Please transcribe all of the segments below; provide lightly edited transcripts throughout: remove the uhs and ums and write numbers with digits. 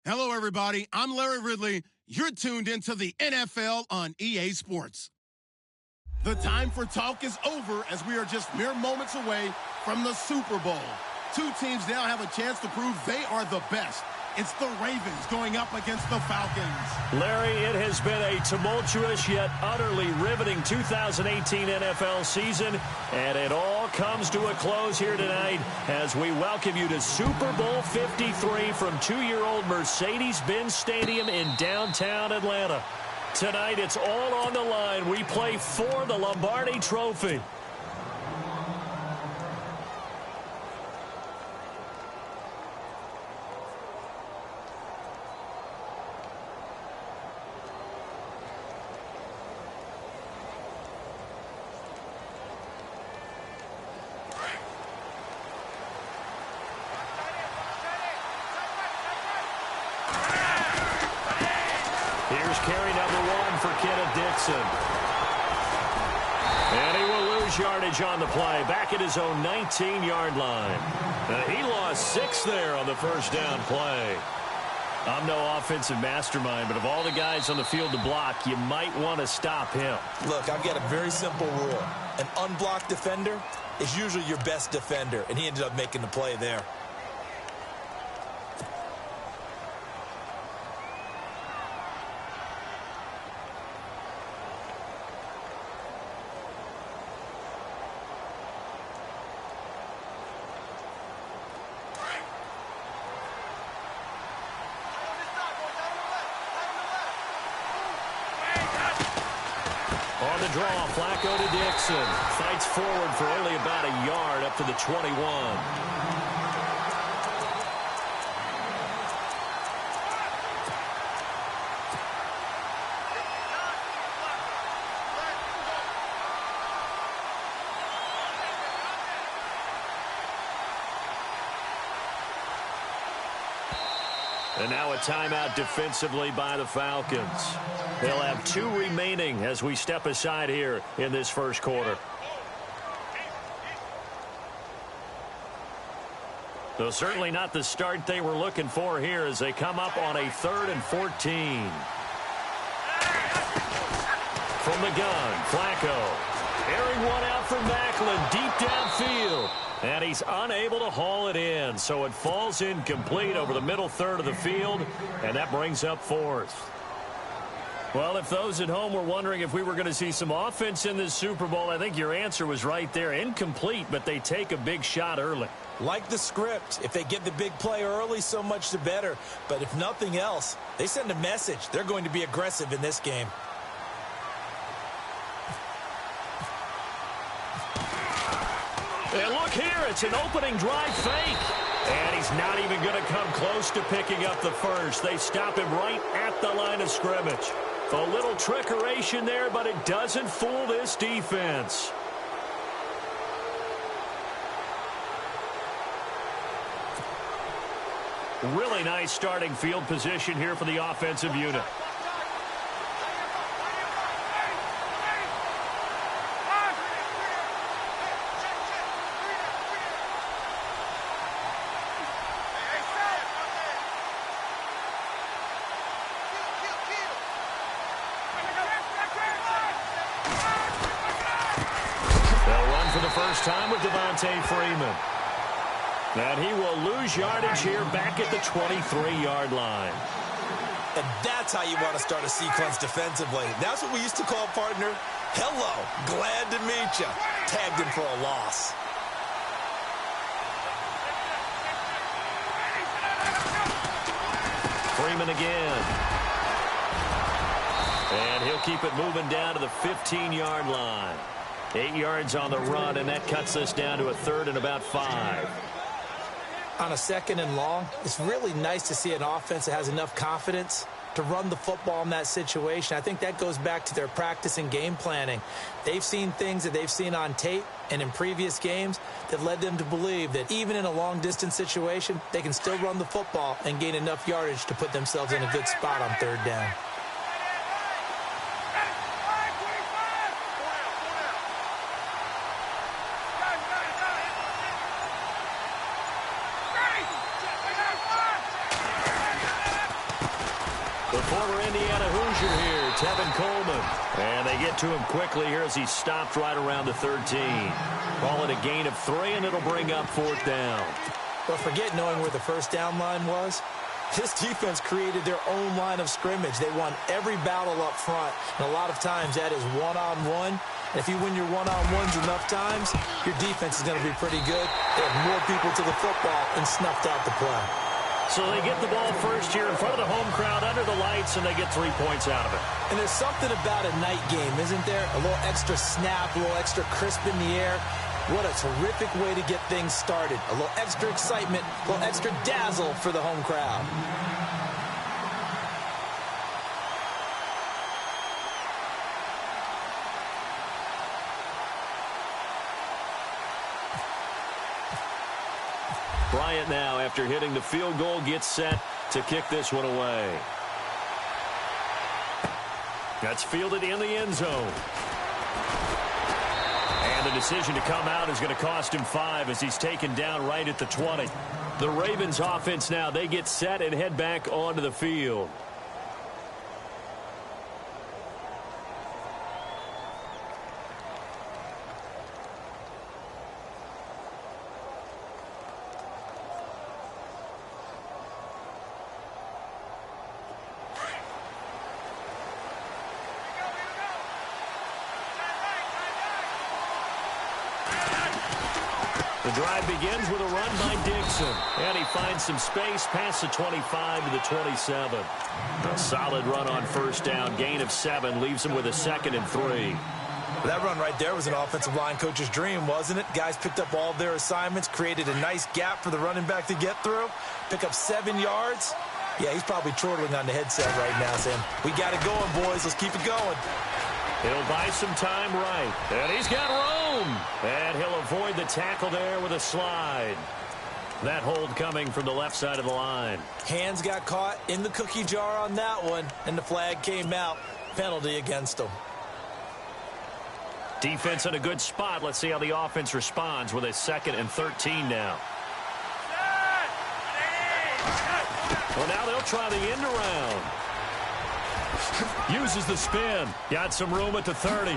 Hello, everybody. I'm Larry Ridley. You're tuned into the NFL on EA Sports. The time for talk is over as we are just mere moments away from the Super Bowl. Two teams now have a chance to prove they are the best. It's the Ravens going up against the Falcons. Larry, it has been a tumultuous yet utterly riveting 2018 NFL season, and it all comes to a close here tonight as we welcome you to Super Bowl 53 from 2-year-old Mercedes-Benz Stadium in downtown Atlanta. Tonight, it's all on the line. We play for the Lombardi Trophy. Carry number 1 for Kenneth Dixon. And he will lose yardage on the play, back at his own 19-yard line. He lost 6 there on the first down play. I'm no offensive mastermind, but of all the guys on the field to block, you might want to stop him. Look, I've got a very simple rule. An unblocked defender is usually your best defender, and he ended up making the play there. On the draw, Flacco to Dixon. Fights forward for only about a yard up to the 21. And now a timeout defensively by the Falcons. They'll have 2 remaining as we step aside here in this first quarter. So certainly not the start they were looking for here as they come up on a 3rd and 14. From the gun, Flacco. Airing one out for Macklin, deep downfield. And he's unable to haul it in, so it falls incomplete over the middle third of the field, and that brings up 4th. Well, if those at home were wondering if we were going to see some offense in this Super Bowl, I think your answer was right there. Incomplete, but they take a big shot early. Like the script, if they get the big play early, so much the better. But if nothing else, they send a message. They're going to be aggressive in this game. And look here, it's an opening drive fake. And he's not even going to come close to picking up the first. They stop him right at the line of scrimmage. A little trickeration there, but it doesn't fool this defense. Really nice starting field position here for the offensive unit. First time with Devontae Freeman. And he will lose yardage here back at the 23-yard line. And that's how you want to start a sequence defensively. That's what we used to call, partner, hello, glad to meet you. Tagged him for a loss. Freeman again. And he'll keep it moving down to the 15-yard line. 8 yards on the run, and that cuts us down to a 3rd and about 5. On a 2nd and long, it's really nice to see an offense that has enough confidence to run the football in that situation. I think that goes back to their practice and game planning. They've seen things that they've seen on tape and in previous games that led them to believe that even in a long-distance situation, they can still run the football and gain enough yardage to put themselves in a good spot on 3rd down. The former Indiana Hoosier here, Tevin Coleman. And they get to him quickly here as he stopped right around the 13. Call it a gain of 3, and it'll bring up 4th down. But forget knowing where the first down line was. This defense created their own line of scrimmage. They won every battle up front, and a lot of times that is one-on-one. And if you win your one-on-ones enough times, your defense is going to be pretty good. They have more people to the football and snuffed out the play. So they get the ball first here in front of the home crowd under the lights, and they get 3 points out of it. And there's something about a night game, isn't there? A little extra snap, a little extra crisp in the air. What a terrific way to get things started. A little extra excitement, a little extra dazzle for the home crowd. Bryant now, after hitting the field goal, gets set to kick this one away. That's fielded in the end zone. And the decision to come out is going to cost him 5 as he's taken down right at the 20. The Ravens offense now, they get set and head back onto the field. The drive begins with a run by Dixon. And he finds some space past the 25 to the 27. A solid run on first down. Gain of 7 leaves him with a 2nd and 3. That run right there was an offensive line coach's dream, wasn't it? Guys picked up all of their assignments, created a nice gap for the running back to get through, pick up 7 yards. Yeah, he's probably chortling on the headset right now saying, we got it going, boys. Let's keep it going. He'll buy some time right. And he's got room. And he'll avoid the tackle there with a slide. That hold coming from the left side of the line. Hands got caught in the cookie jar on that one, and the flag came out. Penalty against him. Defense in a good spot. Let's see how the offense responds with a 2nd and 13 now. Well, now they'll try the end around. Uses the spin. Got some room at the 30.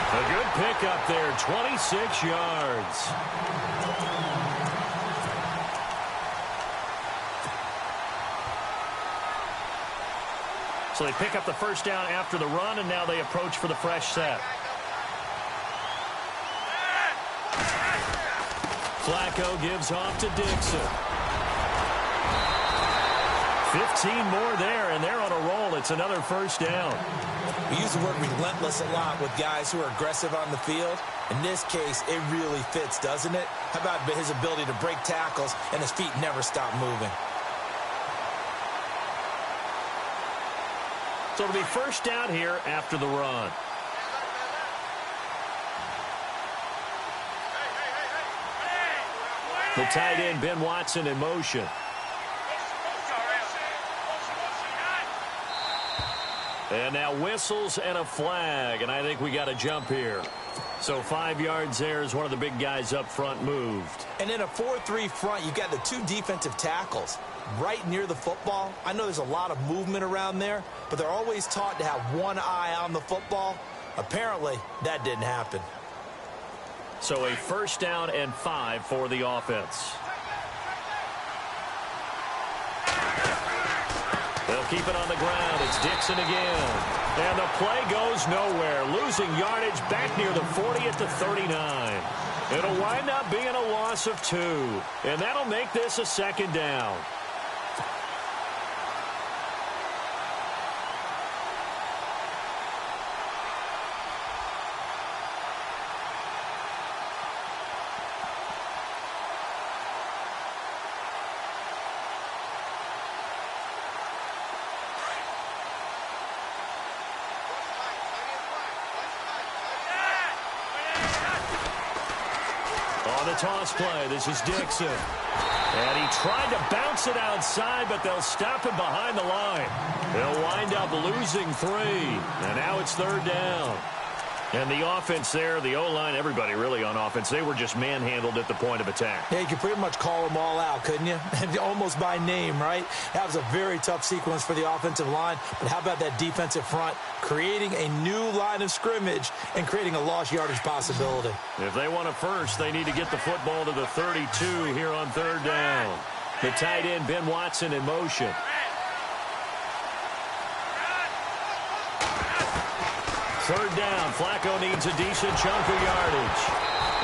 A good pickup there, 26 yards. So they pick up the first down after the run, and now they approach for the fresh set. Flacco gives off to Dixon. 15 more there, and they're on a roll. It's another first down. We use the word relentless a lot with guys who are aggressive on the field. In this case, it really fits, doesn't it? How about his ability to break tackles and his feet never stop moving? So it'll be first down here after the run. The tight end, Ben Watson, in motion. And now whistles and a flag, and I think we got a jump here. So 5 yards there as one of the big guys up front moved. And in a 4-3 front, you've got the 2 defensive tackles right near the football. I know there's a lot of movement around there, but they're always taught to have one eye on the football. Apparently, that didn't happen. So a first down and 5 for the offense. They'll keep it on the ground. It's Dixon again. And the play goes nowhere. Losing yardage back near the 40 at the 39. It'll wind up being a loss of 2. And that'll make this a 2nd down. On the toss play, this is Dixon. And he tried to bounce it outside, but they'll stop him behind the line. They'll wind up losing 3. And now it's 3rd down. And the offense there, the O-line, everybody really on offense, they were just manhandled at the point of attack. Yeah, you could pretty much call them all out, couldn't you? Almost by name, right? That was a very tough sequence for the offensive line. But how about that defensive front creating a new line of scrimmage and creating a lost yardage possibility? If they want a first, they need to get the football to the 32 here on third down. The tight end, Ben Watson, in motion. Third down, Flacco needs a decent chunk of yardage.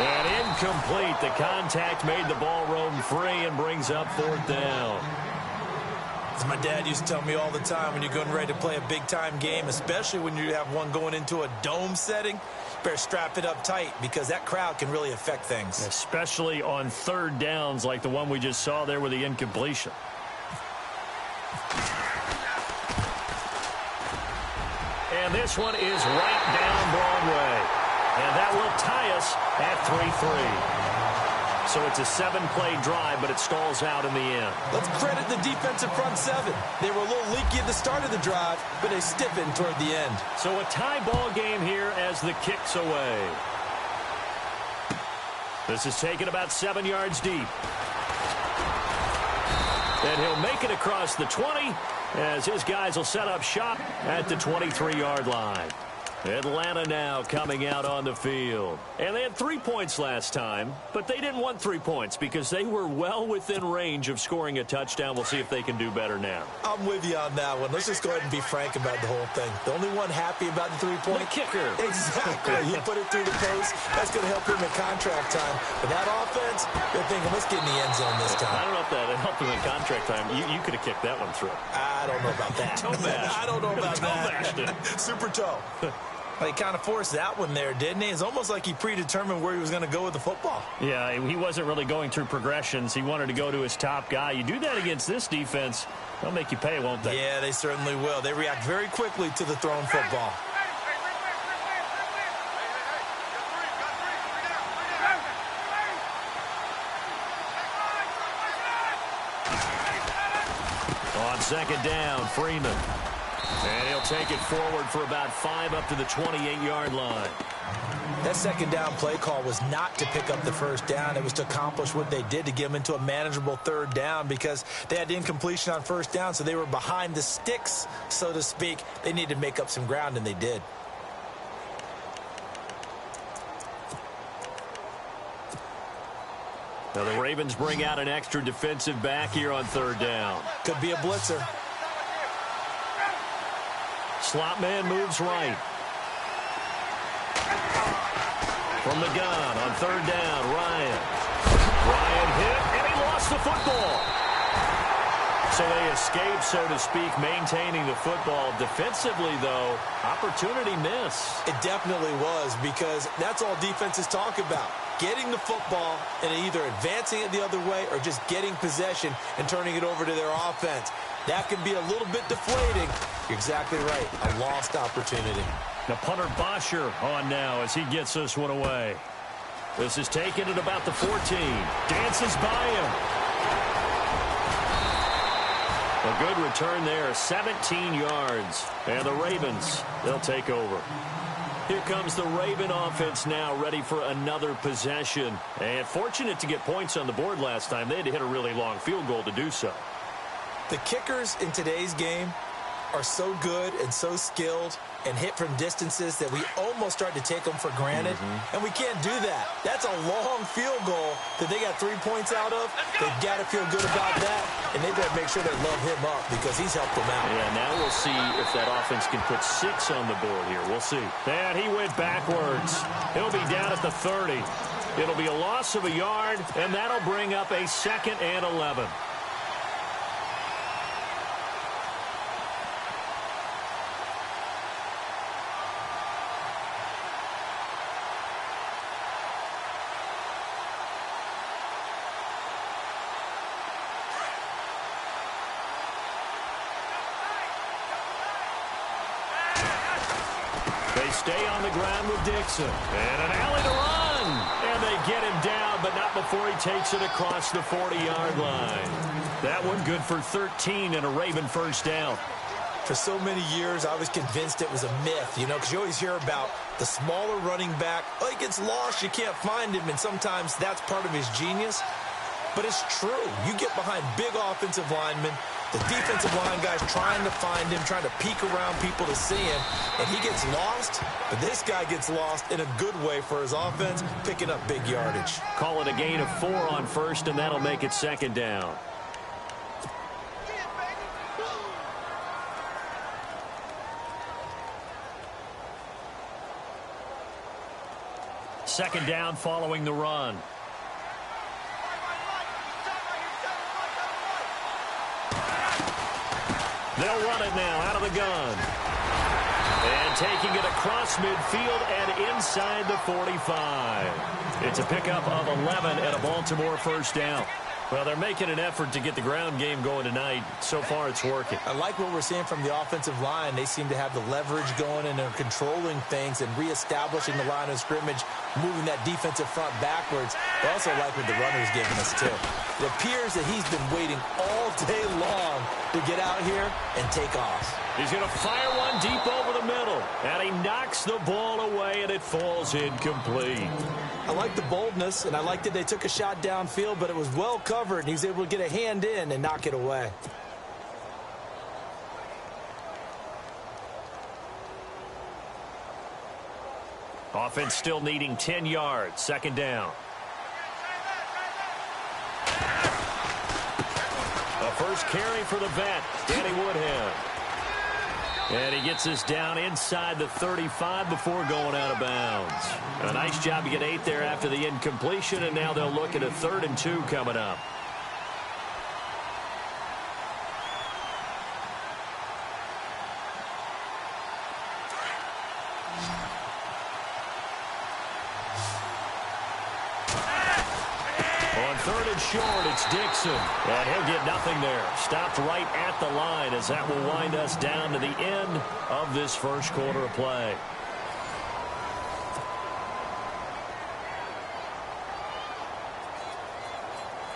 And incomplete. The contact made the ball roam free and brings up fourth down. As my dad used to tell me all the time, when you're getting ready to play a big-time game, especially when you have one going into a dome setting, you better strap it up tight because that crowd can really affect things. Especially on third downs like the one we just saw there with the incompletion. And this one is right down Broadway. And that will tie us at 3-3. So it's a 7-play drive, but it stalls out in the end. Let's credit the defensive front seven. They were a little leaky at the start of the drive, but they stiffened toward the end. So a tie ball game here as the kick's away. This is taken about 7 yards deep. And he'll make it across the 20 as his guys will set up shop at the 23-yard line. Atlanta now coming out on the field. And they had 3 points last time, but they didn't want 3 points because they were well within range of scoring a touchdown. We'll see if they can do better now. I'm with you on that one. Let's just go ahead and be frank about the whole thing. The only one happy about the 3-point? The kicker. Exactly. You put it through the post. That's going to help him in contract time. But that offense, they're thinking, let's get in the end zone this time. I don't know if that helped him in contract time. You could have kicked that one through. I don't know about that. Toe bash. I don't know about toe that. Bashed it. Super toe. Well, he kind of forced that one there, didn't he? It's almost like he predetermined where he was going to go with the football. Yeah, he wasn't really going through progressions. He wanted to go to his top guy. You do that against this defense, they'll make you pay, won't they? Yeah, they certainly will. They react very quickly to the thrown football. On second down, Freeman. And he'll take it forward for about 5 up to the 28-yard line. That second down play call was not to pick up the first down. It was to accomplish what they did to get them into a manageable third down because they had incompletion on first down, so they were behind the sticks, so to speak. They needed to make up some ground, and they did. Now the Ravens bring out an extra defensive back here on third down. Could be a blitzer. Slot man moves right. From the gun on third down, Ryan. Ryan hit, and he lost the football. So they escape, so to speak, maintaining the football. Defensively, though, opportunity miss. It definitely was because that's all defenses talk about. Getting the football and either advancing it the other way or just getting possession and turning it over to their offense. That can be a little bit deflating. You're exactly right. A lost opportunity. The punter Bosher on now as he gets this one away. This is taken at about the 14. Dances by him. A good return there, 17 yards. And the Ravens, they'll take over. Here comes the Raven offense now, ready for another possession. And fortunate to get points on the board last time. They had to hit a really long field goal to do so. The kickers in today's game are so good and so skilled and hit from distances that we almost start to take them for granted. And we can't do that. That's a long field goal that they got 3 points out of. They've got to feel good about that, and they better make sure they love him up because he's helped them out. Yeah, now we'll see if that offense can put 6 on the board here. We'll see. And he went backwards. He'll be down at the 30. It'll be a loss of a yard, and that'll bring up a 2nd and 11. Stay on the ground with Dixon. And an alley to run. And they get him down, but not before he takes it across the 40-yard line. That one good for 13 and a Raven first down. For so many years, I was convinced it was a myth, because you always hear about the smaller running back. Oh, he gets lost, you can't find him, and sometimes that's part of his genius. But it's true. You get behind big offensive linemen, the defensive line guys trying to find him, trying to peek around people to see him, and he gets lost. But this guy gets lost in a good way for his offense, picking up big yardage. Call it a gain of 4 on first, and that'll make it second down. Second down following the run. They'll run it now out of the gun. And taking it across midfield and inside the 45. It's a pickup of 11 and a Baltimore first down. Well, they're making an effort to get the ground game going tonight. So far, it's working. I like what we're seeing from the offensive line. They seem to have the leverage going, and they're controlling things and reestablishing the line of scrimmage, moving that defensive front backwards. I also like what the runner's giving us, too. It appears that he's been waiting all day long to get out here and take off. He's going to fire one deep over the middle, and he knocks the ball away, and it falls incomplete. I like the boldness, and I like that they took a shot downfield, but it was well covered, and he was able to get a hand in and knock it away. Offense still needing 10 yards. Second down. A first carry for the vet, Danny Woodhead. And he gets this down inside the 35 before going out of bounds. A nice job to get 8 there after the incompletion, and now they'll look at a 3rd and 2 coming up. Short, it's Dixon, and he'll get nothing there. Stopped right at the line as that will wind us down to the end of this first quarter of play.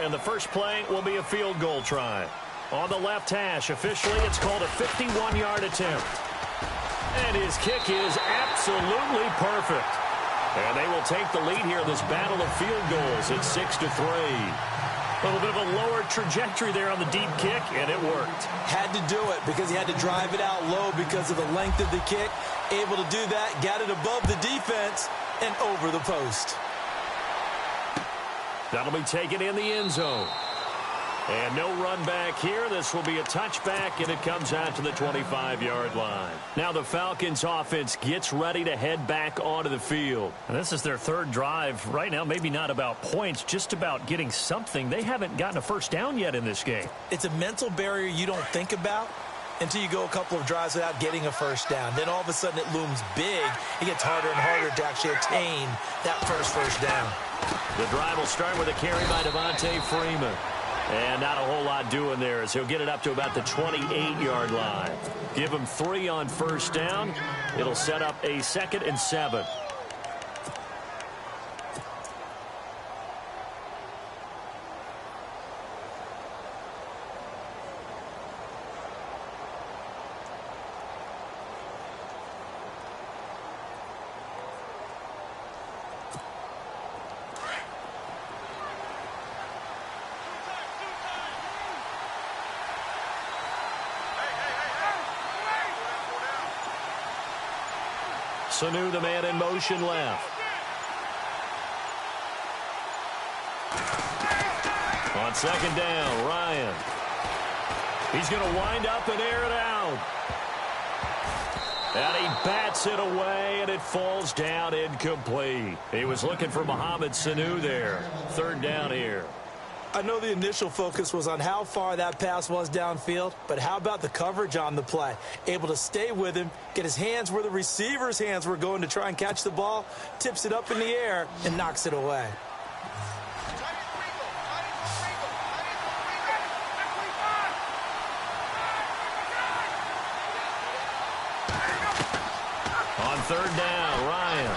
And the first play will be a field goal try. On the left hash, officially it's called a 51-yard attempt. And his kick is absolutely perfect. And they will take the lead here in this battle of field goals. It's 6-3. A little bit of a lower trajectory there on the deep kick, and it worked. Had to do it because he had to drive it out low because of the length of the kick. Able to do that, got it above the defense, and over the post. That'll be taken in the end zone. And no run back here. This will be a touchback, and it comes out to the 25-yard line. Now the Falcons offense gets ready to head back onto the field. And this is their 3rd drive. Right now, maybe not about points, just about getting something. They haven't gotten a first down yet in this game. It's a mental barrier you don't think about until you go a couple of drives without getting a first down. Then all of a sudden it looms big. It gets harder and harder to actually attain that first down. The drive will start with a carry by Devontae Freeman. And not a whole lot doing there as he'll get it up to about the 28-yard line. Give him 3 on first down. It'll set up a 2nd and 7. Sanu, the man in motion left. On second down, Ryan. He's going to wind up and air it out. And he bats it away, and it falls down incomplete. He was looking for Mohamed Sanu there. 3rd down here. I know the initial focus was on how far that pass was downfield, but how about the coverage on the play? Able to stay with him, get his hands where the receiver's hands were going to try and catch the ball, tips it up in the air, and knocks it away. On 3rd down, Ryan.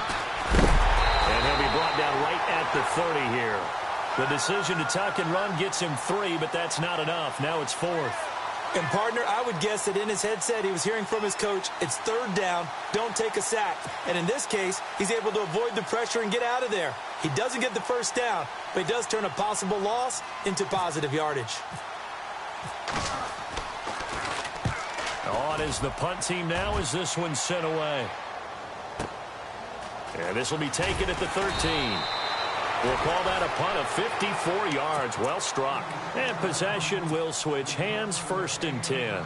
And he'll be brought down right at the 30 here. The decision to tuck and run gets him 3, but that's not enough. Now it's 4th. And, partner, I would guess that in his headset he was hearing from his coach, it's third down, don't take a sack. And in this case, he's able to avoid the pressure and get out of there. He doesn't get the first down, but he does turn a possible loss into positive yardage. On is the punt team now as this one's sent away. And this will be taken at the 13. We'll call that a punt of 54 yards. Well struck. And possession will switch hands, 1st and 10.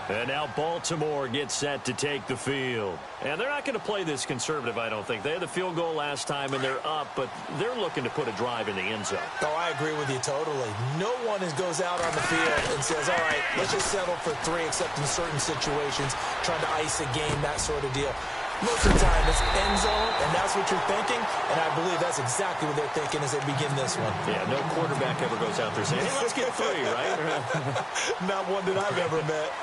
And now Baltimore gets set to take the field. And they're not going to play this conservative, I don't think. They had the field goal last time, and they're up, but they're looking to put a drive in the end zone. Oh, I agree with you totally. No one goes out on the field and says, all right, let's just settle for 3, except in certain situations, trying to ice a game, that sort of deal. Most of the time, it's end zone, and that's what you're thinking, and I believe that's exactly what they're thinking as they begin this one. Yeah, no quarterback ever goes out there saying, hey, let's get 3, right? Not one that I've ever met.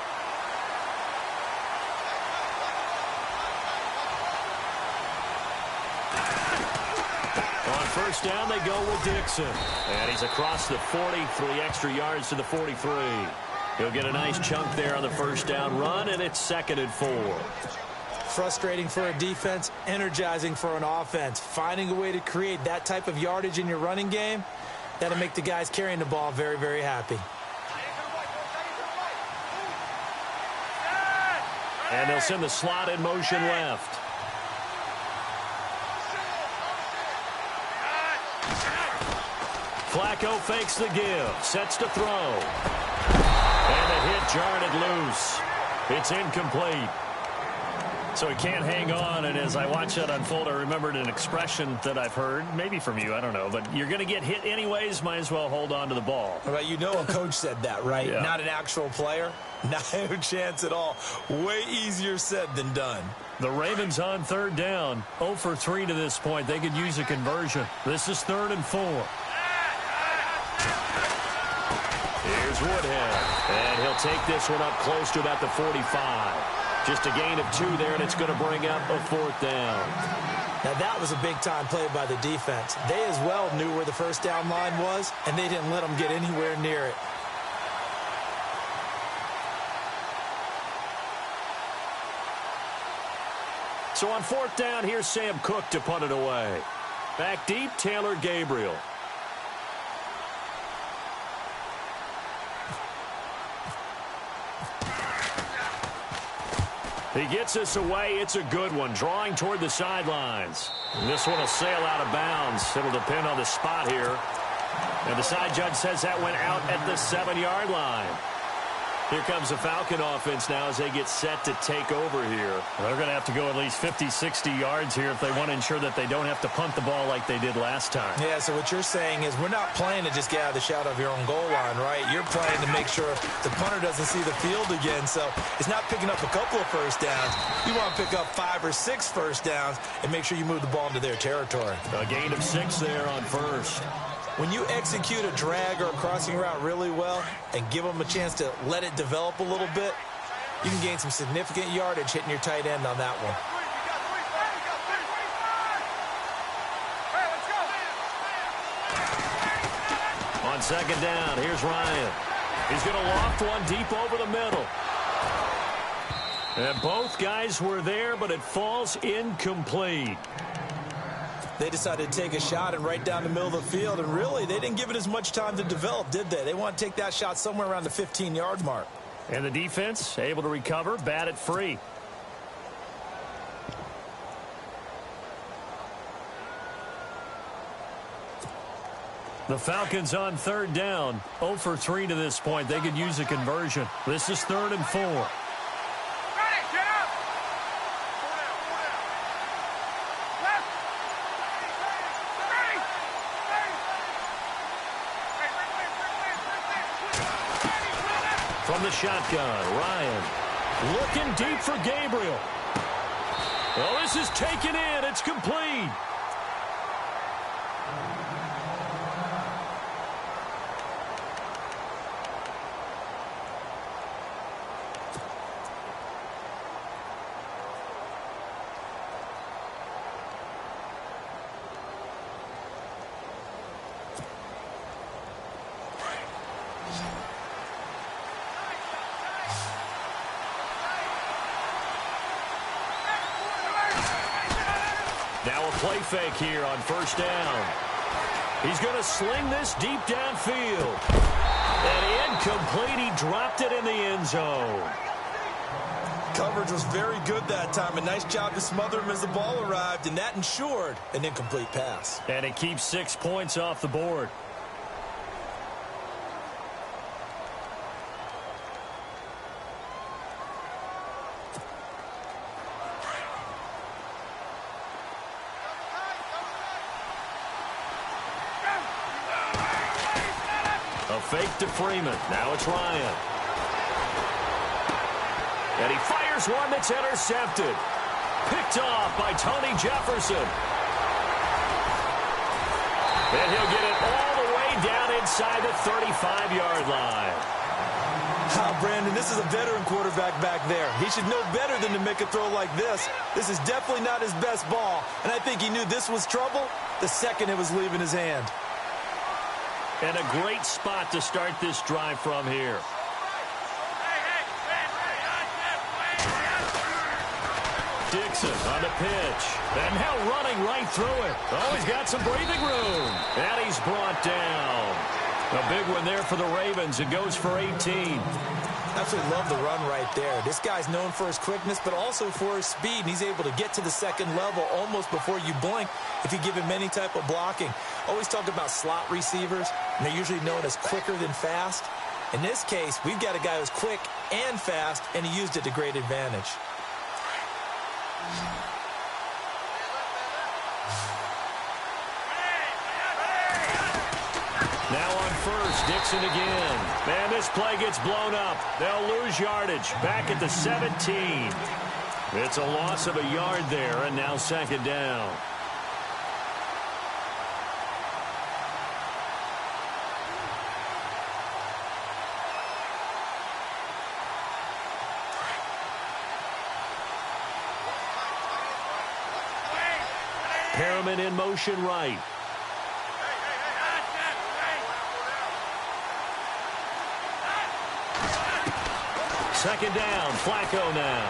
On 1st down, they go with Dixon. And he's across the 40, 3 extra yards to the 43. He'll get a nice chunk there on the 1st down run, and it's 2nd and 4. Frustrating for a defense, energizing for an offense. Finding a way to create that type of yardage in your running game, that'll make the guys carrying the ball very, very happy. And they'll send the slot in motion left. Flacco fakes the give, sets to throw. And the hit jarred it loose. It's incomplete. So he can't hang on, and as I watch that unfold, I remembered an expression that I've heard, maybe from you, I don't know, but you're going to get hit anyways, might as well hold on to the ball. Well, you know a coach said that, right? Yeah. Not an actual player. Not a chance at all. Way easier said than done. The Ravens on 3rd down, 0 for 3 to this point. They could use a conversion. This is 3rd and 4. Here's Woodhead, and he'll take this one up close to about the 45. Just a gain of 2 there, and it's going to bring up a 4th down. Now, that was a big-time play by the defense. They as well knew where the 1st down line was, and they didn't let them get anywhere near it. So on 4th down, here's Sam Cook to punt it away. Back deep, Taylor Gabriel. He gets this away. It's a good one, drawing toward the sidelines. And this one will sail out of bounds. It'll depend on the spot here. And the side judge says that went out at the 7-yard line. Here comes the Falcon offense now as they get set to take over here. They're going to have to go at least 50, 60 yards here if they want to ensure that they don't have to punt the ball like they did last time. Yeah, so what you're saying is we're not playing to just get out of the shadow of your own goal line, right? You're playing to make sure the punter doesn't see the field again. So it's not picking up a couple of 1st downs. You want to pick up 5 or 6 1st downs and make sure you move the ball into their territory. A gain of 6 there on 1st. When you execute a drag or a crossing route really well and give them a chance to let it develop a little bit, you can gain some significant yardage hitting your tight end on that one. On 2nd down, here's Ryan. He's going to loft one deep over the middle. And both guys were there, but it falls incomplete. They decided to take a shot and right down the middle of the field, and really, they didn't give it as much time to develop, did they? They want to take that shot somewhere around the 15-yard mark. And the defense able to recover, bat it free. The Falcons on 3rd down, 0 for 3 to this point. They could use a conversion. This is 3rd and 4. From the shotgun, Ryan looking deep for Gabriel. Well, this is taken in. It's complete. Now a play fake here on first down. He's going to sling this deep downfield. And incomplete. He dropped it in the end zone. Coverage was very good that time. A nice job to smother him as the ball arrived, and that ensured an incomplete pass. And it keeps 6 points off the board. A fake to Freeman. Now it's Ryan. And he fires one that's intercepted. Picked off by Tony Jefferson. And he'll get it all the way down inside the 35-yard line. Brandon, this is a veteran quarterback back there. He should know better than to make a throw like this. This is definitely not his best ball. And I think he knew this was trouble the second it was leaving his hand. And a great spot to start this drive from here. Dixon on the pitch. And now running right through it. Oh, he's got some breathing room. And he's brought down. A big one there for the Ravens. It goes for 18. Absolutely love the run right there. This guy's known for his quickness, but also for his speed. And he's able to get to the second level almost before you blink if you give him any type of blocking. Always talk about slot receivers, and they're usually known as quicker than fast. In this case, we've got a guy who's quick and fast, and he used it to great advantage. Now on first, Dixon again. And this play gets blown up. They'll lose yardage back at the 17. It's a loss of a yard there, and now second down. Perriman in motion right. Second down, Flacco now.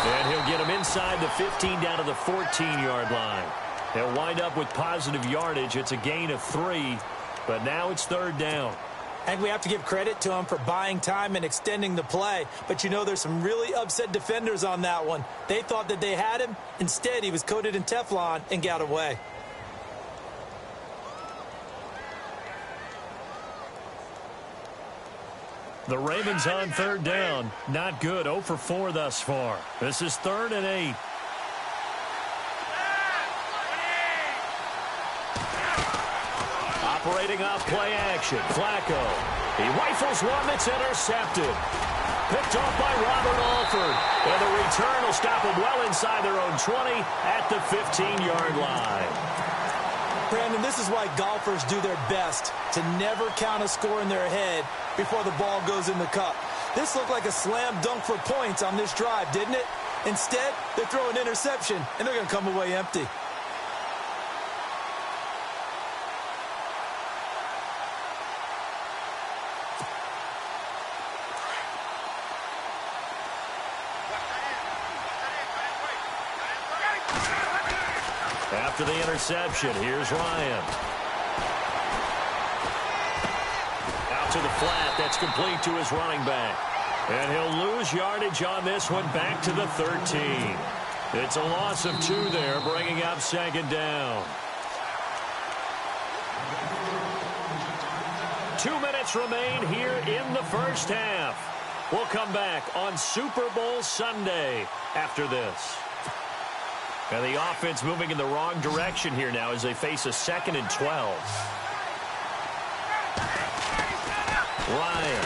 And he'll get him inside the 15 down to the 14-yard line. They'll wind up with positive yardage. It's a gain of 3, but now it's third down. And we have to give credit to him for buying time and extending the play. But you know there's some really upset defenders on that one. They thought that they had him. Instead, he was coated in Teflon and got away. The Ravens on third down. Not good. 0 for 4 thus far. This is 3rd and 8. Operating off play action. Flacco. He rifles one that's intercepted. Picked off by Robert Alford. And the return will stop him well inside their own 20 at the 15-yard line. Brandon, this is why golfers do their best to never count a score in their head before the ball goes in the cup. This looked like a slam dunk for points on this drive, didn't it? Instead, they throw an interception, and they're going to come away empty. After the interception, here's Ryan. Out to the flat. That's complete to his running back. And he'll lose yardage on this one back to the 13. It's a loss of 2 there, bringing up second down. 2 minutes remain here in the first half. We'll come back on Super Bowl Sunday after this. And the offense moving in the wrong direction here now as they face a 2nd and 12. Ryan.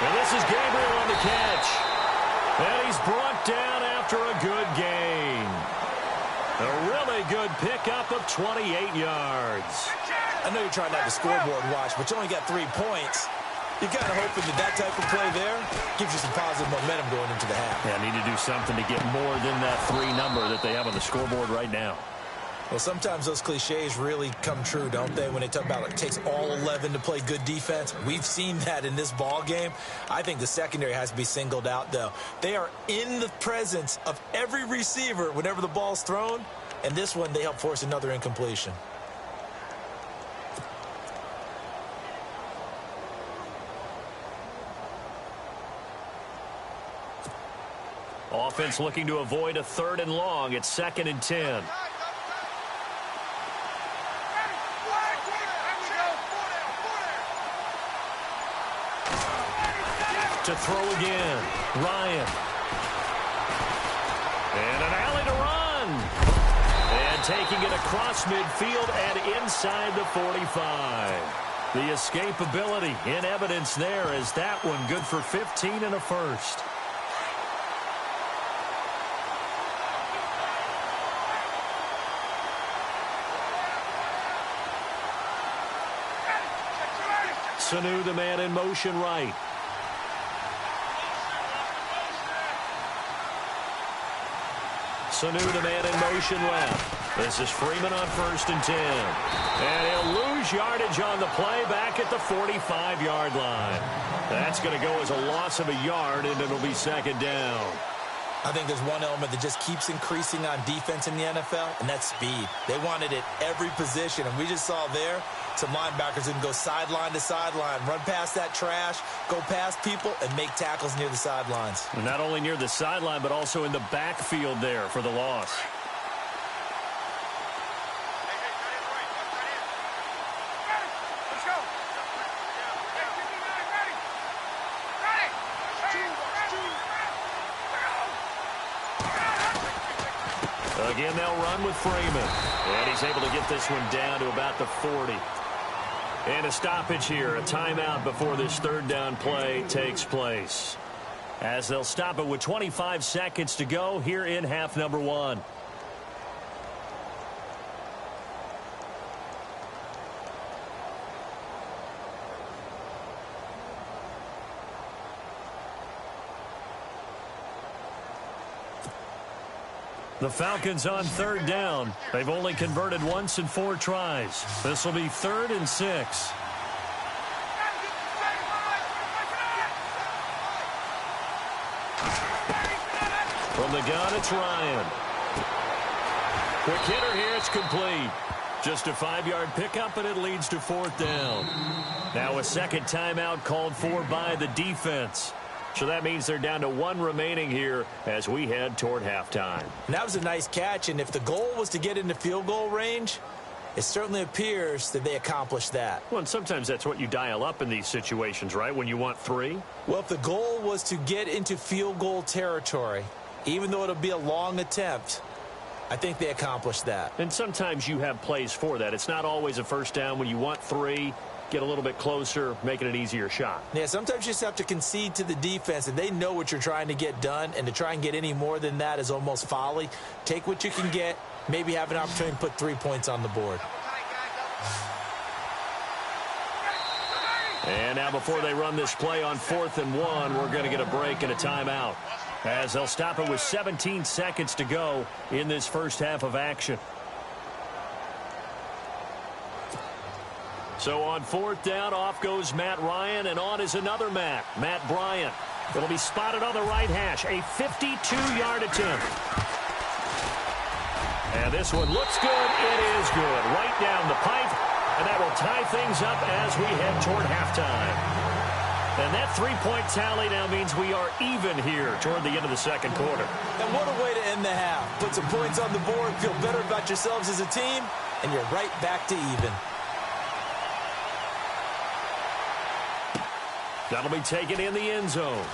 And this is Gabriel on the catch. And he's brought down after a good gain. A really good pickup of 28 yards. I know you're trying not to scoreboard watch, but you only got 3 points. You're kind of hoping that type of play there gives you some positive momentum going into the half. Yeah, need to do something to get more than that 3 number that they have on the scoreboard right now. Well, sometimes those cliches really come true, don't they, when they talk about it takes all 11 to play good defense. We've seen that in this ball game. I think the secondary has to be singled out, though. They are in the presence of every receiver whenever the ball's thrown, and this one they help force another incompletion. Offense looking to avoid a 3rd and long. It's 2nd and 10. To throw again, Ryan. And an alley to run. And taking it across midfield and inside the 45. The escapability in evidence there as that one good for 15 and a first. Sanu, the man in motion right. Sanu, the man in motion left. This is Freeman on 1st and 10. And he'll lose yardage on the play back at the 45-yard line. That's going to go as a loss of a yard, and it'll be 2nd down. I think there's one element that just keeps increasing on defense in the NFL, and that's speed. They want it at every position, and we just saw there some linebackers who can go sideline to sideline, run past that trash, go past people, and make tackles near the sidelines. And not only near the sideline, but also in the backfield there for the loss. Again, they'll run with Freeman. And he's able to get this one down to about the 40. And a stoppage here, a timeout before this 3rd down play takes place. As they'll stop it with 25 seconds to go here in half number 1. The Falcons on 3rd down. They've only converted once in 4 tries. This will be 3rd and 6. From the gun, it's Ryan. Quick hitter here, it's complete. Just a 5-yard pickup, and it leads to 4th down. Now a 2nd timeout called for by the defense. So that means they're down to 1 remaining here as we head toward halftime. And that was a nice catch, and if the goal was to get into field goal range, it certainly appears that they accomplished that. Well, and sometimes that's what you dial up in these situations, right, when you want 3? Well, if the goal was to get into field goal territory, even though it'll be a long attempt, I think they accomplished that. And sometimes you have plays for that. It's not always a 1st down when you want 3. Get a little bit closer, making it an easier shot. Yeah, sometimes you just have to concede to the defense, and they know what you're trying to get done, and to try and get any more than that is almost folly. Take what you can get, maybe have an opportunity to put 3 points on the board. And now before they run this play on 4th and 1, we're going to get a break and a timeout, as they'll stop it with 17 seconds to go in this first half of action. So on 4th down, off goes Matt Ryan, and on is another Matt Bryant. It'll be spotted on the right hash, a 52-yard attempt. And this one looks good. It is good. Right down the pipe, and that will tie things up as we head toward halftime. And that 3-point tally now means we are even here toward the end of the 2nd quarter. And what a way to end the half. Put some points on the board, feel better about yourselves as a team, and you're right back to even. That'll be taken in the end zone.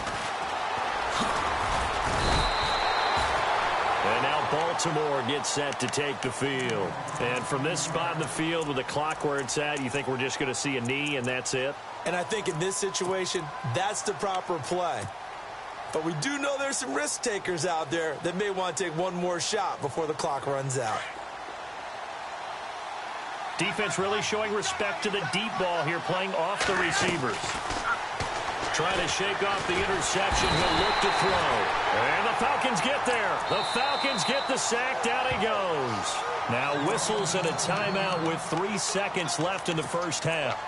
And now Baltimore gets set to take the field. And from this spot in the field with the clock where it's at, you think we're just going to see a knee and that's it? And I think in this situation, that's the proper play. But we do know there's some risk takers out there that may want to take one more shot before the clock runs out. Defense really showing respect to the deep ball here, playing off the receivers. trying to shake off the interception. He'll look to throw. And the Falcons get there. The Falcons get the sack. Down he goes. Now whistles and a timeout with 3 seconds left in the first half.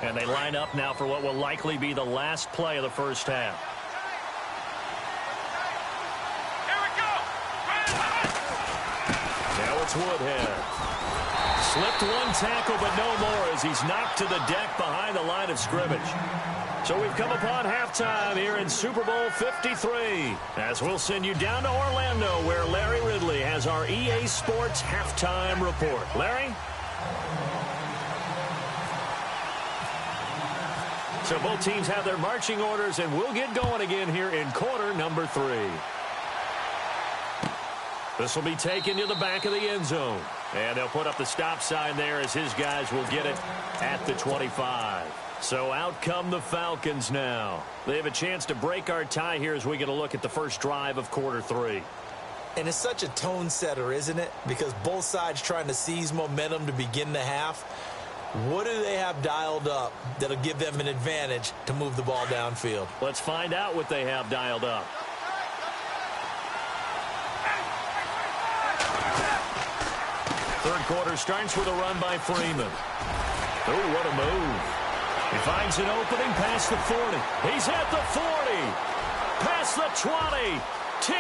And they line up now for what will likely be the last play of the first half. Here we go. Now it's Woodhead. Slipped one tackle, but no more as he's knocked to the deck behind the line of scrimmage. So we've come upon halftime here in Super Bowl 53. As we'll send you down to Orlando, where Larry Ridley has our EA Sports halftime report. Larry? So both teams have their marching orders, and we'll get going again here in quarter number 3. This will be taken to the back of the end zone. And they'll put up the stop sign there as his guys will get it at the 25. So out come the Falcons now. They have a chance to break our tie here as we get a look at the first drive of quarter 3. And it's such a tone setter, isn't it? Because both sides trying to seize momentum to begin the half. What do they have dialed up that'll give them an advantage to move the ball downfield? Let's find out what they have dialed up. Third quarter starts with a run by Freeman. Oh, what a move. He finds an opening past the 40. He's at the 40. Past the 20. 10.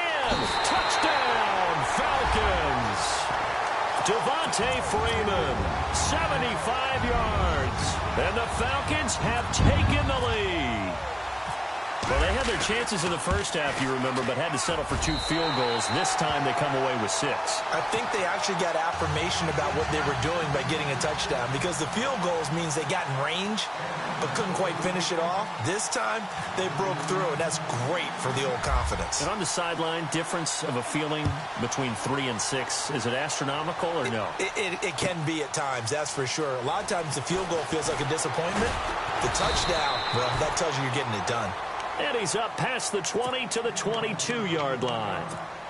Touchdown, Falcons. Devontae Freeman, 75 yards. And the Falcons have taken the lead. Well, they had their chances in the first half, you remember, but had to settle for 2 field goals. This time they come away with 6. I think they actually got affirmation about what they were doing by getting a touchdown, because the field goals means they got in range but couldn't quite finish it off. This time they broke through, and that's great for the old confidence. And on the sideline, difference of a feeling between 3 and 6, is it astronomical or no? It can be at times, that's for sure. A lot of times the field goal feels like a disappointment. The touchdown, well, that tells you you're getting it done. And he's up past the 20 to the 22-yard line.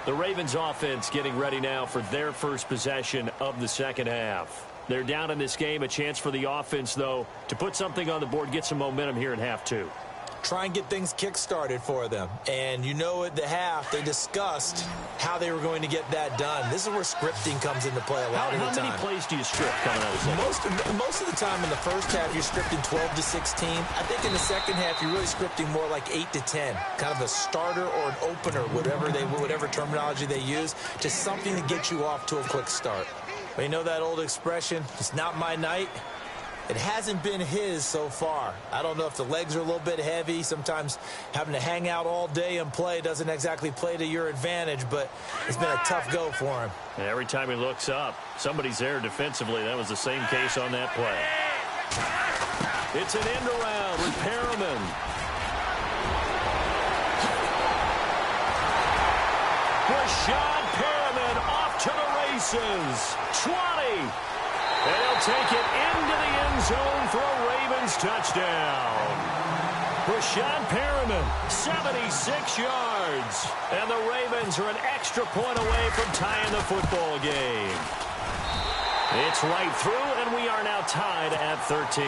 The Ravens offense getting ready now for their first possession of the second half. They're down in this game. A chance for the offense, though, to put something on the board, get some momentum here in half 2. Try and get things kick-started for them. And you know at the half, they discussed how they were going to get that done. This is where scripting comes into play a lot of the time. How many plays do you script coming out of the second? Most of the time in the first half, you're scripting 12 to 16. I think in the second half, you're really scripting more like 8 to 10. Kind of a starter or an opener, whatever terminology they use, just something to get you off to a quick start. But you know that old expression, it's not my night? It hasn't been his so far. I don't know if the legs are a little bit heavy. Sometimes having to hang out all day and play doesn't exactly play to your advantage, but it's been a tough go for him. And every time he looks up, somebody's there defensively. That was the same case on that play. It's an end around with Perriman. Rashad Perriman off to the races. 20. And he'll take it into the end zone for a Ravens touchdown. Rashad Perriman, 76 yards. And the Ravens are an extra point away from tying the football game. It's right through, and we are now tied at 13.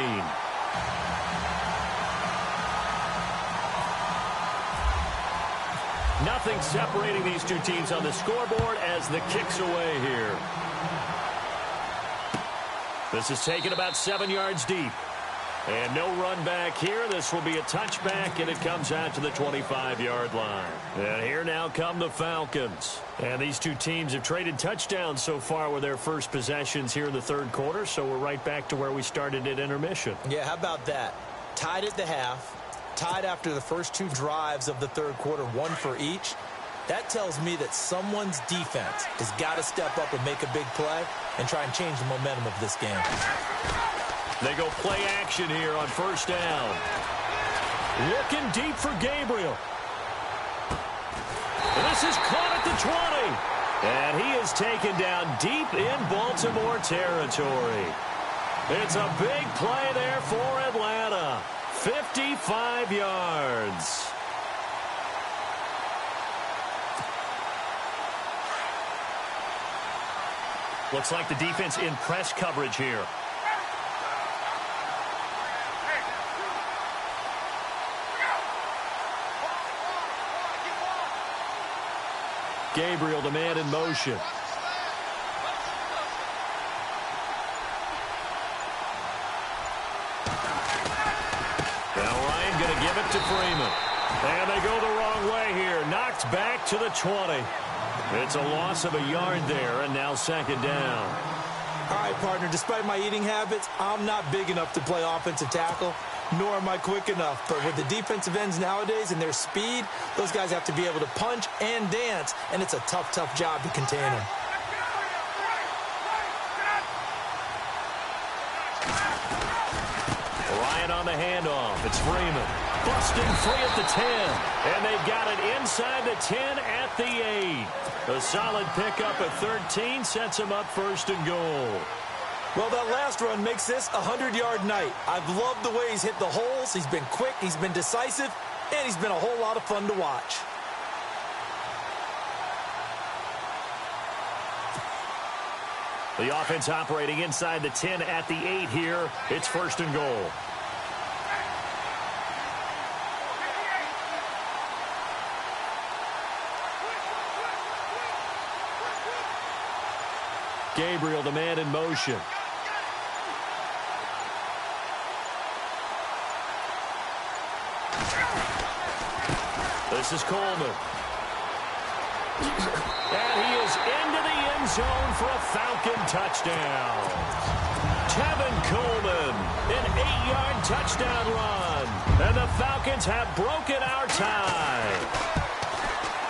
Nothing separating these two teams on the scoreboard as the kick's away here. This is taken about 7 yards deep. And no run back here. This will be a touchback, and it comes out to the 25-yard line. And here now come the Falcons. And these two teams have traded touchdowns so far with their first possessions here in the third quarter, so we're right back to where we started at intermission. Yeah, how about that? Tied at the half, tied after the first 2 drives of the third quarter, 1 for each. That tells me that someone's defense has got to step up and make a big play and try and change the momentum of this game. They go play action here on first down. Looking deep for Gabriel. And this is caught at the 20. And he is taken down deep in Baltimore territory. It's a big play there for Atlanta. 55 yards. Looks like the defense in press coverage here. Gabriel, the man in motion. Now Ryan going to give it to Freeman. And they go the wrong way here. Knocked back to the 20. It's a loss of a yard there, and now second down. All right, partner, despite my eating habits, I'm not big enough to play offensive tackle, nor am I quick enough. But with the defensive ends nowadays and their speed, those guys have to be able to punch and dance, and it's a tough, tough job to contain them. Ryan on the handoff. It's Freeman. Busting free at the 10. And they've got it inside the 10 at the 8. A solid pickup at 13 sets him up first and goal. Well, that last run makes this a 100-yard night. I've loved the way he's hit the holes. He's been quick, he's been decisive, and he's been a whole lot of fun to watch. The offense operating inside the 10 at the 8 here. It's first and goal. Gabriel, the man in motion. This is Coleman. And he is into the end zone for a Falcon touchdown. Tevin Coleman, an 8-yard touchdown run. And the Falcons have broken our tie.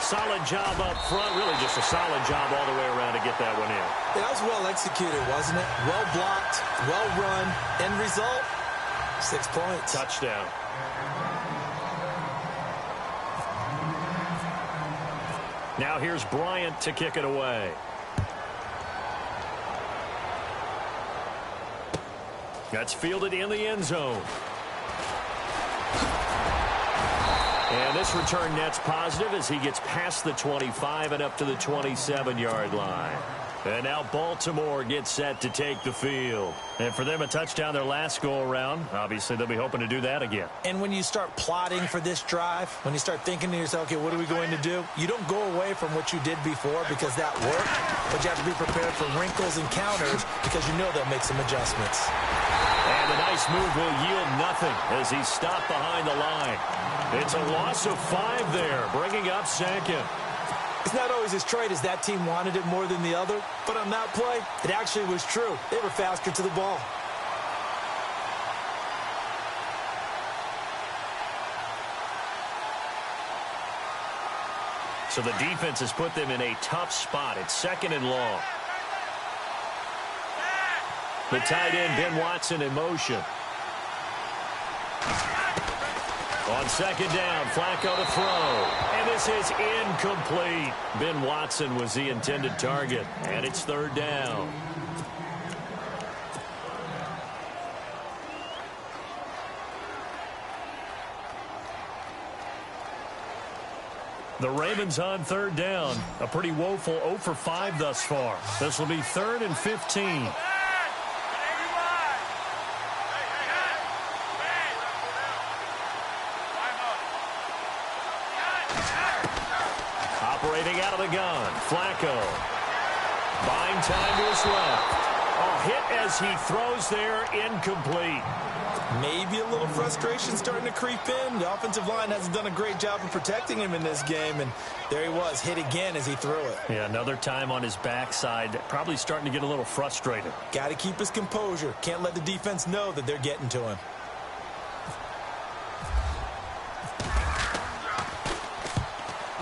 Solid job up front. Really just a solid job all the way around to get that one in. Yeah, that was well executed, wasn't it? Well blocked, well run. End result, 6 points. Touchdown. Now here's Bryant to kick it away. That's fielded in the end zone. And this return net's positive as he gets past the 25 and up to the 27-yard line. And now Baltimore gets set to take the field. And for them, a touchdown their last go-around. Obviously, they'll be hoping to do that again. And when you start plotting for this drive, when you start thinking to yourself, okay, what are we going to do? You don't go away from what you did before because that worked, but you have to be prepared for wrinkles and counters because you know they'll make some adjustments. And the nice move will yield nothing as he's stopped behind the line. It's a loss of 5 there, bringing up second. It's not always as trite as that team wanted it more than the other, but on that play, it actually was true. They were faster to the ball. So the defense has put them in a tough spot. It's second and long. The tight end, Ben Watson, in motion. On second down, Flacco to throw. And this is incomplete. Ben Watson was the intended target. And it's third down. The Ravens on third down. A pretty woeful 0 for 5 thus far. This will be 3rd and 15. Operating out of the gun, Flacco. Buying time to his left. A hit as he throws there, incomplete. Maybe a little frustration starting to creep in. The offensive line hasn't done a great job of protecting him in this game, and there he was, hit again as he threw it. Yeah, another time on his backside, probably starting to get a little frustrated. Got to keep his composure. Can't let the defense know that they're getting to him.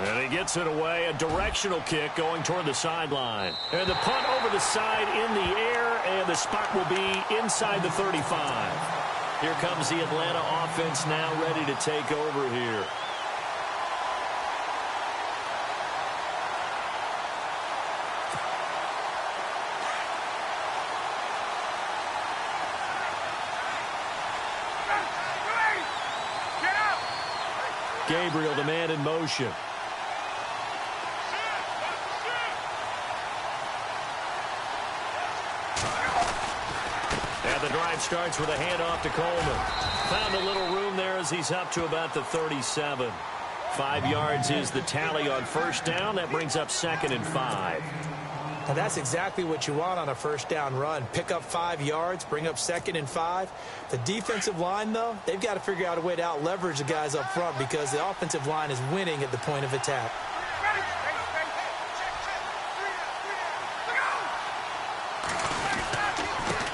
And he gets it away, a directional kick going toward the sideline. And the punt over the side in the air, and the spot will be inside the 35. Here comes the Atlanta offense now ready to take over here. Gabriel, the man in motion. starts with a handoff to Coleman. Found a little room there as he's up to about the 37. 5 yards is the tally on first down. That brings up 2nd and 5. Now that's exactly what you want on a first down run. Pick up 5 yards, bring up 2nd and 5. The defensive line, though, they've got to figure out a way to out-leverage the guys up front because the offensive line is winning at the point of attack.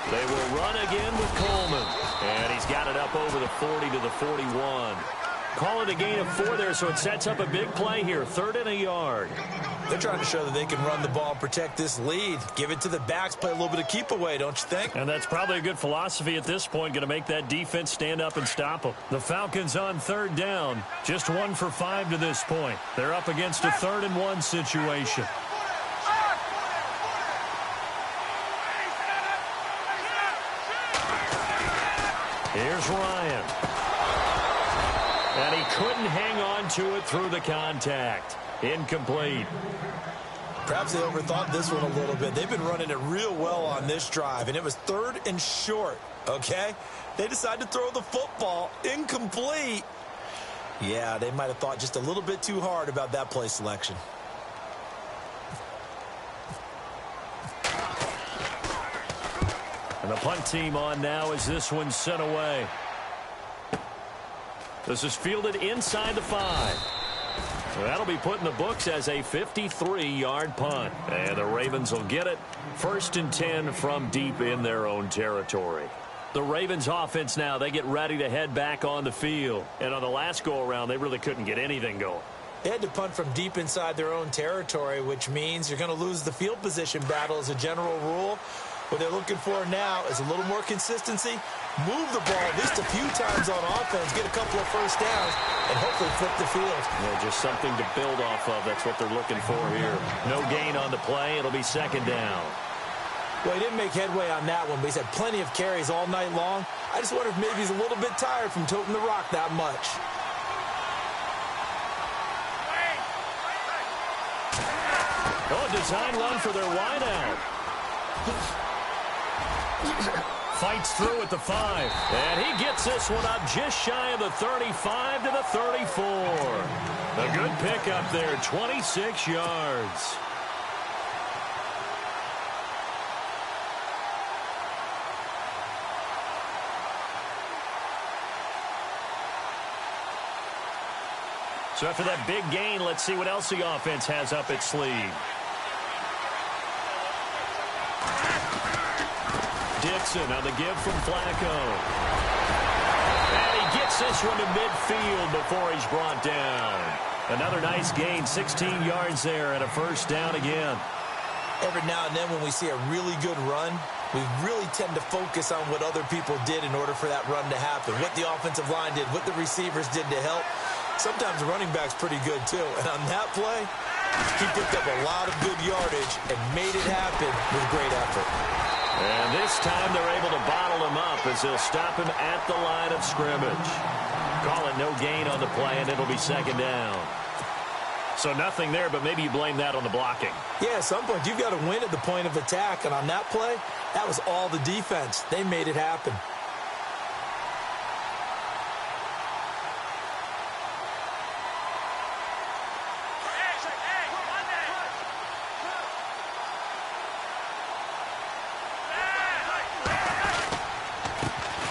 They will run again with Coleman. And he's got it up over the 40 to the 41. Call it a gain of 4 there, so it sets up a big play here. 3rd and a yard. They're trying to show that they can run the ball and protect this lead. Give it to the backs, play a little bit of keep away, don't you think? And that's probably a good philosophy at this point, going to make that defense stand up and stop them. The Falcons on 3rd down. Just 1 for 5 to this point. They're up against a 3rd and 1 situation. Here's Ryan. And he couldn't hang on to it through the contact. Incomplete. Perhaps they overthought this one a little bit. They've been running it real well on this drive, and it was 3rd and short, okay? They decided to throw the football. Incomplete. Yeah, they might have thought just a little bit too hard about that play selection. And the punt team on now as this one's sent away. This is fielded inside the 5. That'll be put in the books as a 53-yard punt. And the Ravens will get it. 1st and 10 from deep in their own territory. The Ravens offense now, they get ready to head back on the field. And on the last go-around, they really couldn't get anything going. They had to punt from deep inside their own territory, which means you're going to lose the field position battle as a general rule. What they're looking for now is a little more consistency. Move the ball at least a few times on offense, get a couple of first downs, and hopefully flip the field. Yeah, just something to build off of. That's what they're looking for here. No gain on the play. It'll be 2nd down. Well, he didn't make headway on that one, but he's had plenty of carries all night long. I just wonder if maybe he's a little bit tired from toting the rock that much. Oh, a design run for their wideout. Fights through at the 5. And he gets this one up just shy of the 35 to the 34. A good pickup there, 26 yards. So after that big gain, let's see what else the offense has up its sleeve. Dixon on the give from Flacco. And he gets this one to midfield before he's brought down. Another nice gain, 16 yards there and a first down again. Every now and then when we see a really good run, we really tend to focus on what other people did in order for that run to happen. What the offensive line did, what the receivers did to help. Sometimes the running back's pretty good too. And on that play, he picked up a lot of good yardage and made it happen with great effort. And this time they're able to bottle him up as they'll stop him at the line of scrimmage. Call it no gain on the play, and it'll be 2nd down. So nothing there, but maybe you blame that on the blocking. Yeah, at some point you've got to win at the point of attack. And on that play, that was all the defense. They made it happen.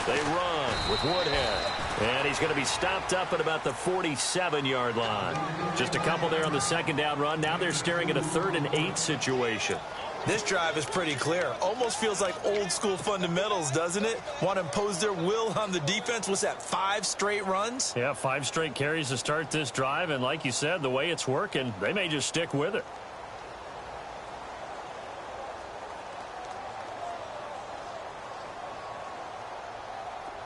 They run with Woodhead. And he's going to be stopped up at about the 47-yard line. Just a couple there on the 2nd down run. Now they're staring at a 3rd and 8 situation. This drive is pretty clear. Almost feels like old school fundamentals, doesn't it? Want to impose their will on the defense. What's that, 5 straight runs? Yeah, 5 straight carries to start this drive. And like you said, the way it's working, they may just stick with it.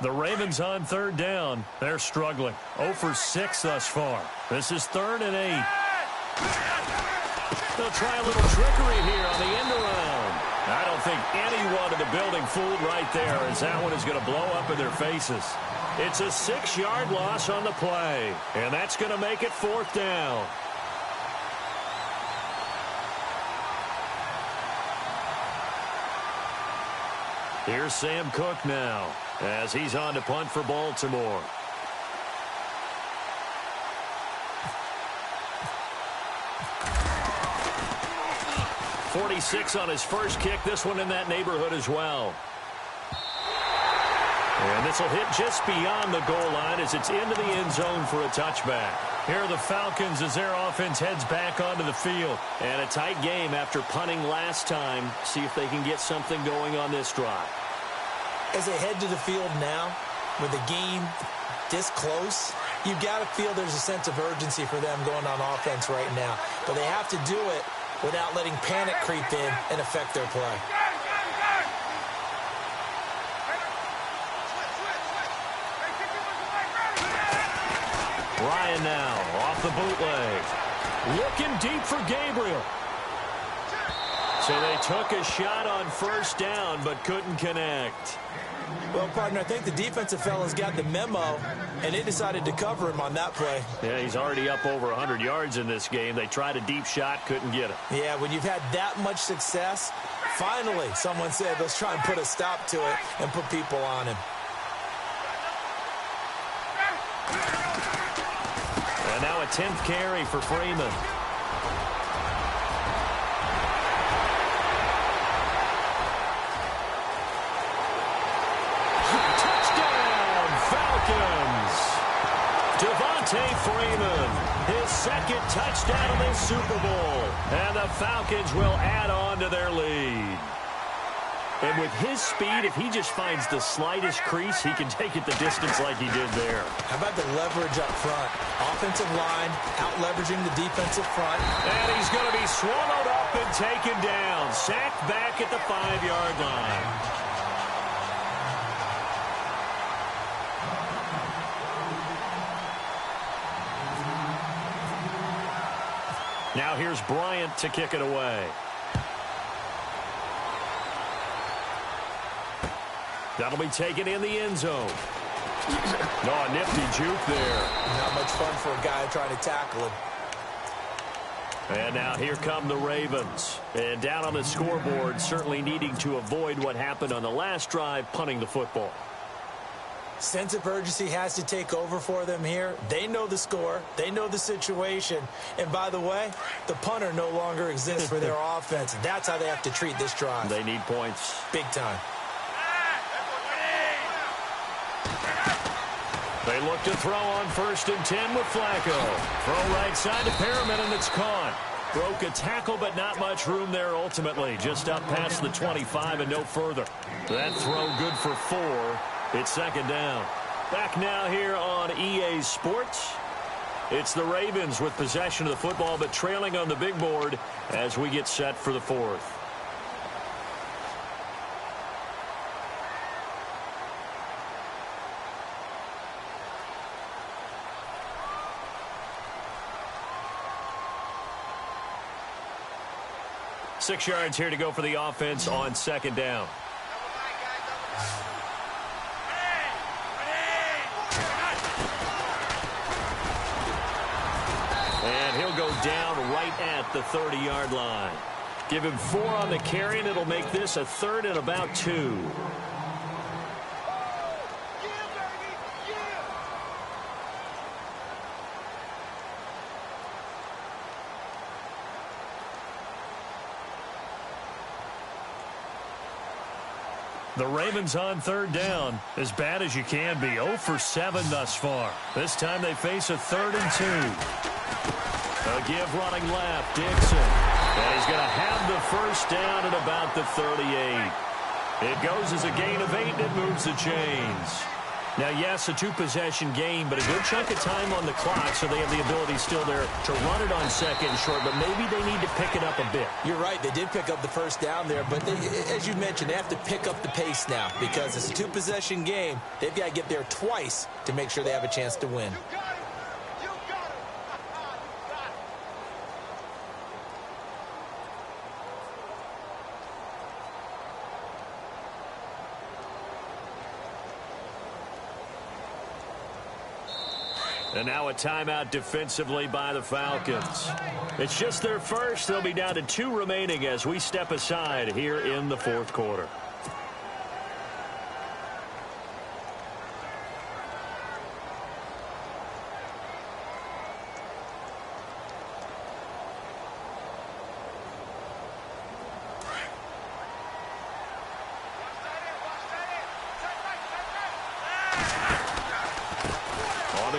The Ravens on 3rd down. They're struggling. 0 for 6 thus far. This is 3rd and 8. They'll try a little trickery here on the end around. I don't think anyone in the building fooled right there, as that one is going to blow up in their faces. It's a 6-yard loss on the play, and that's going to make it 4th down. Here's Sam Cook now as he's on to punt for Baltimore. .46 on his first kick. This one in that neighborhood as well. And this will hit just beyond the goal line as it's into the end zone for a touchback. Here are the Falcons as their offense heads back onto the field. And a tight game after punting last time. See if they can get something going on this drive. As they head to the field now, with the game this close, you've got to feel there's a sense of urgency for them going on offense right now. But they have to do it without letting panic creep in and affect their play. Ryan now off the bootleg. Looking deep for Gabriel. So they took a shot on first down but couldn't connect. Well, partner, I think the defensive fella's got the memo, and they decided to cover him on that play. Yeah, he's already up over 100 yards in this game. They tried a deep shot, couldn't get it. Yeah, when you've had that much success, finally someone said, let's try and put a stop to it and put people on him. And now a 10th carry for Freeman. Devontae Freeman, his second touchdown in this Super Bowl. And the Falcons will add on to their lead. And with his speed, if he just finds the slightest crease, he can take it the distance like he did there. How about the leverage up front? Offensive line, out-leveraging the defensive front. And he's going to be swallowed up and taken down. Sacked back at the 5-yard line. Now here's Bryant to kick it away. That'll be taken in the end zone. Oh, a nifty juke there. Not much fun for a guy trying to tackle him. And now here come the Ravens. And down on the scoreboard, certainly needing to avoid what happened on the last drive, punting the football. Sense of urgency has to take over for them here. They know the score. They know the situation. And by the way, the punter no longer exists for their offense. That's how they have to treat this drive. They need points. Big time. They look to throw on 1st and 10 with Flacco. Throw right side to Perriman, and it's caught. Broke a tackle, but not much room there ultimately. Just up past the 25 and no further. That throw good for 4. It's 2nd down. Back now here on EA Sports. It's the Ravens with possession of the football, but trailing on the big board as we get set for the 4th. Six yards here to go for the offense on 2nd down. And he'll go down right at the 30-yard line. Give him 4 on the carry, and it'll make this a 3rd and about 2. The Ravens on 3rd down, as bad as you can be. 0 for 7 thus far. This time they face a 3rd and 2. A give running left, Dixon. And he's going to have the 1st down at about the 38. It goes as a gain of 8, and it moves the chains. Now, yes, a 2-possession game, but a good chunk of time on the clock, so they have the ability still there to run it on 2nd and short, but maybe they need to pick it up a bit. You're right. They did pick up the 1st down there, but as you mentioned, they have to pick up the pace now because it's a 2-possession game. They've got to get there twice to make sure they have a chance to win. And now a timeout defensively by the Falcons. It's just their first. They'll be down to 2 remaining as we step aside here in the 4th quarter.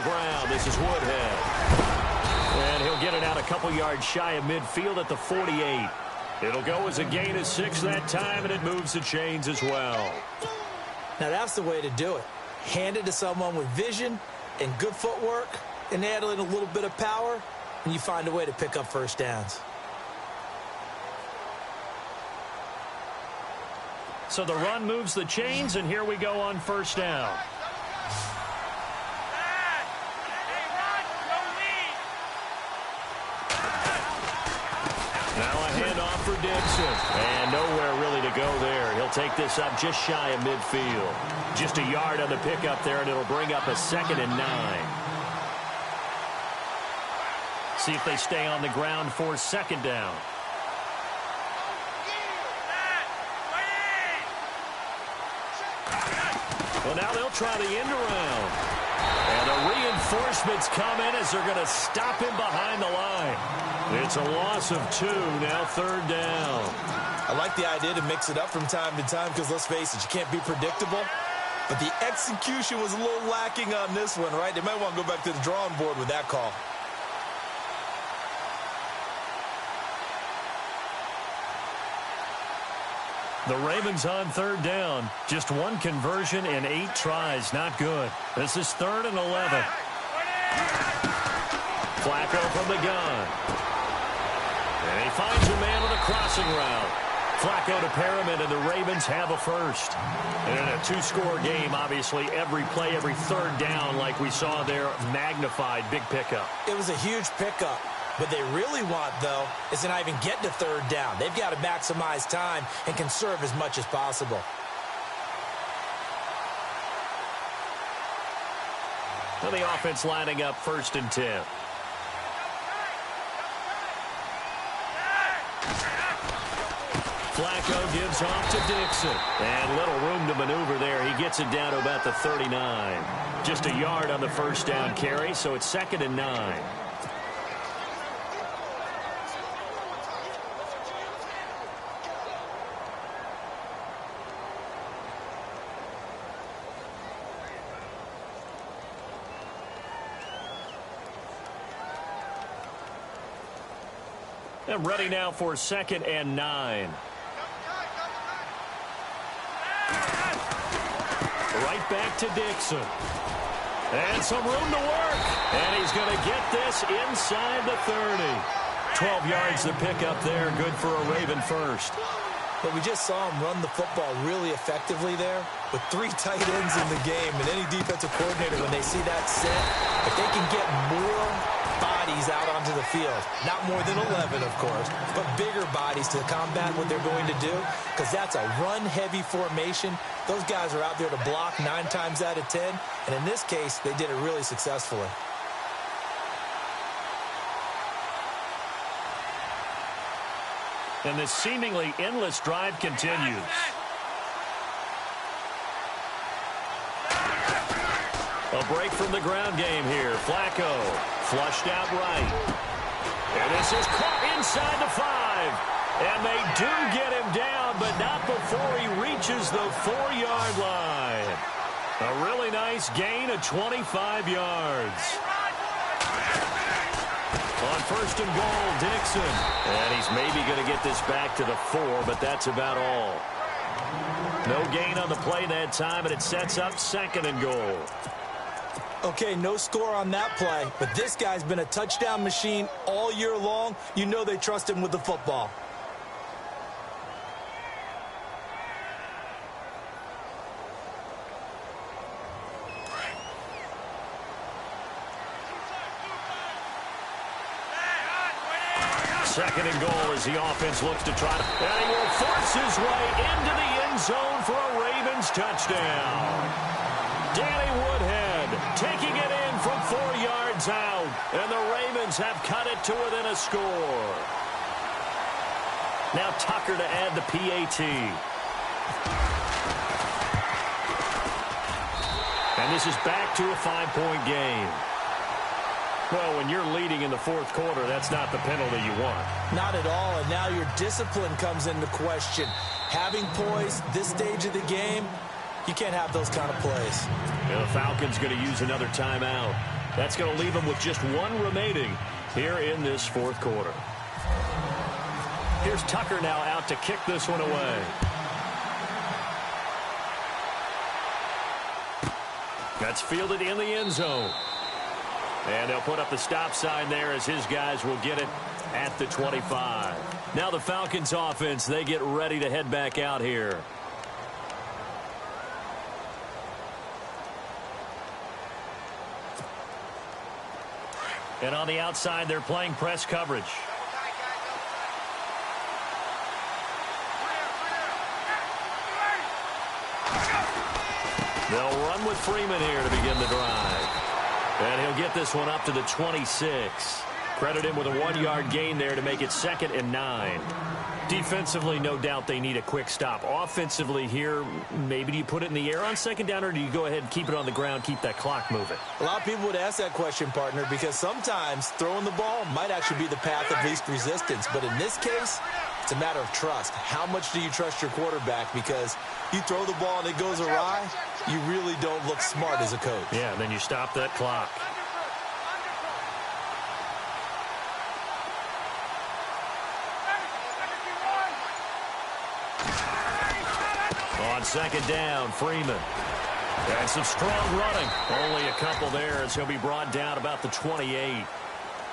the ground. This is Woodhead. And he'll get it out a couple yards shy of midfield at the 48. It'll go as a gain of 6 that time, and it moves the chains as well. Now that's the way to do it. Hand it to someone with vision and good footwork, and add in a little bit of power, and you find a way to pick up first downs. So the run moves the chains, and here we go on first down. Now a handoff for Dixon. And nowhere really to go there. He'll take this up just shy of midfield. Just a yard on the pickup there, and it'll bring up a 2nd and 9. See if they stay on the ground for 2nd down. Well, now they'll try the end around. And the reinforcements come in as they're going to stop him behind the line. It's a loss of 2, now 3rd down. I like the idea to mix it up from time to time because, let's face it, you can't be predictable. But the execution was a little lacking on this one, right? They might want to go back to the drawing board with that call. The Ravens on 3rd down. Just 1 conversion in 8 tries. Not good. This is 3rd and 11. Flacco from the gun. And he finds a man on a crossing route. Flacco to pair him in, and the Ravens have a first. And in a 2-score game, obviously, every play, every 3rd down, like we saw there, magnified. Big pickup. It was a huge pickup. What they really want, though, is to not even get to 3rd down. They've got to maximize time and conserve as much as possible. Well, the offense lining up 1st and 10. Flacco gives off to Dixon. And little room to maneuver there. He gets it down to about the 39. Just a yard on the 1st down carry, so it's 2nd and 9. And ready now for 2nd and 9. Right back to Dixon. And some room to work. And he's going to get this inside the 30. 12 yards to pick up there. Good for a Raven first. But we just saw him run the football really effectively there with 3 tight ends in the game. And any defensive coordinator, when they see that set, if they can get more bodies out onto the field, not more than 11, of course, but bigger bodies to combat what they're going to do, because that's a run-heavy formation. Those guys are out there to block 9 times out of 10, and in this case, they did it really successfully. And this seemingly endless drive continues. A break from the ground game here. Flacco flushed out right. And this is caught inside the 5. And they do get him down, but not before he reaches the 4-yard line. A really nice gain of 25 yards. On 1st and goal, Dixon. And he's maybe going to get this back to the 4, but that's about all. No gain on the play that time, and it sets up 2nd and goal. Okay, no score on that play, but this guy's been a touchdown machine all year long. You know they trust him with the football. Second and goal as the offense looks to try to... And he will force his way into the end zone for a Ravens touchdown. Danny Woodhead taking it in from 4 yards out. And the Ravens have cut it to within a score. Now Tucker to add the PAT. And this is back to a 5-point game. Well, when you're leading in the 4th quarter, that's not the penalty you want. Not at all, and now your discipline comes into question. Having poise this stage of the game, you can't have those kind of plays. And the Falcons going to use another timeout. That's going to leave them with just one remaining here in this fourth quarter. Here's Tucker now out to kick this one away. That's fielded in the end zone. And they'll put up the stop sign there as his guys will get it at the 25. Now the Falcons offense, they get ready to head back out here. And on the outside, they're playing press coverage. They'll run with Freeman here to begin the drive. And he'll get this one up to the 26. Credit him with a 1-yard gain there to make it 2nd and 9. Defensively, no doubt they need a quick stop. Offensively here, maybe do you put it in the air on 2nd down, or do you go ahead and keep it on the ground, keep that clock moving? A lot of people would ask that question, partner, because sometimes throwing the ball might actually be the path of least resistance. But in this case, it's a matter of trust. How much do you trust your quarterback? Because you throw the ball and it goes awry, you really don't look smart as a coach. Yeah, and then you stop that clock. On 2nd down, Freeman. And some strong running. Only a couple there as he'll be brought down about the 28.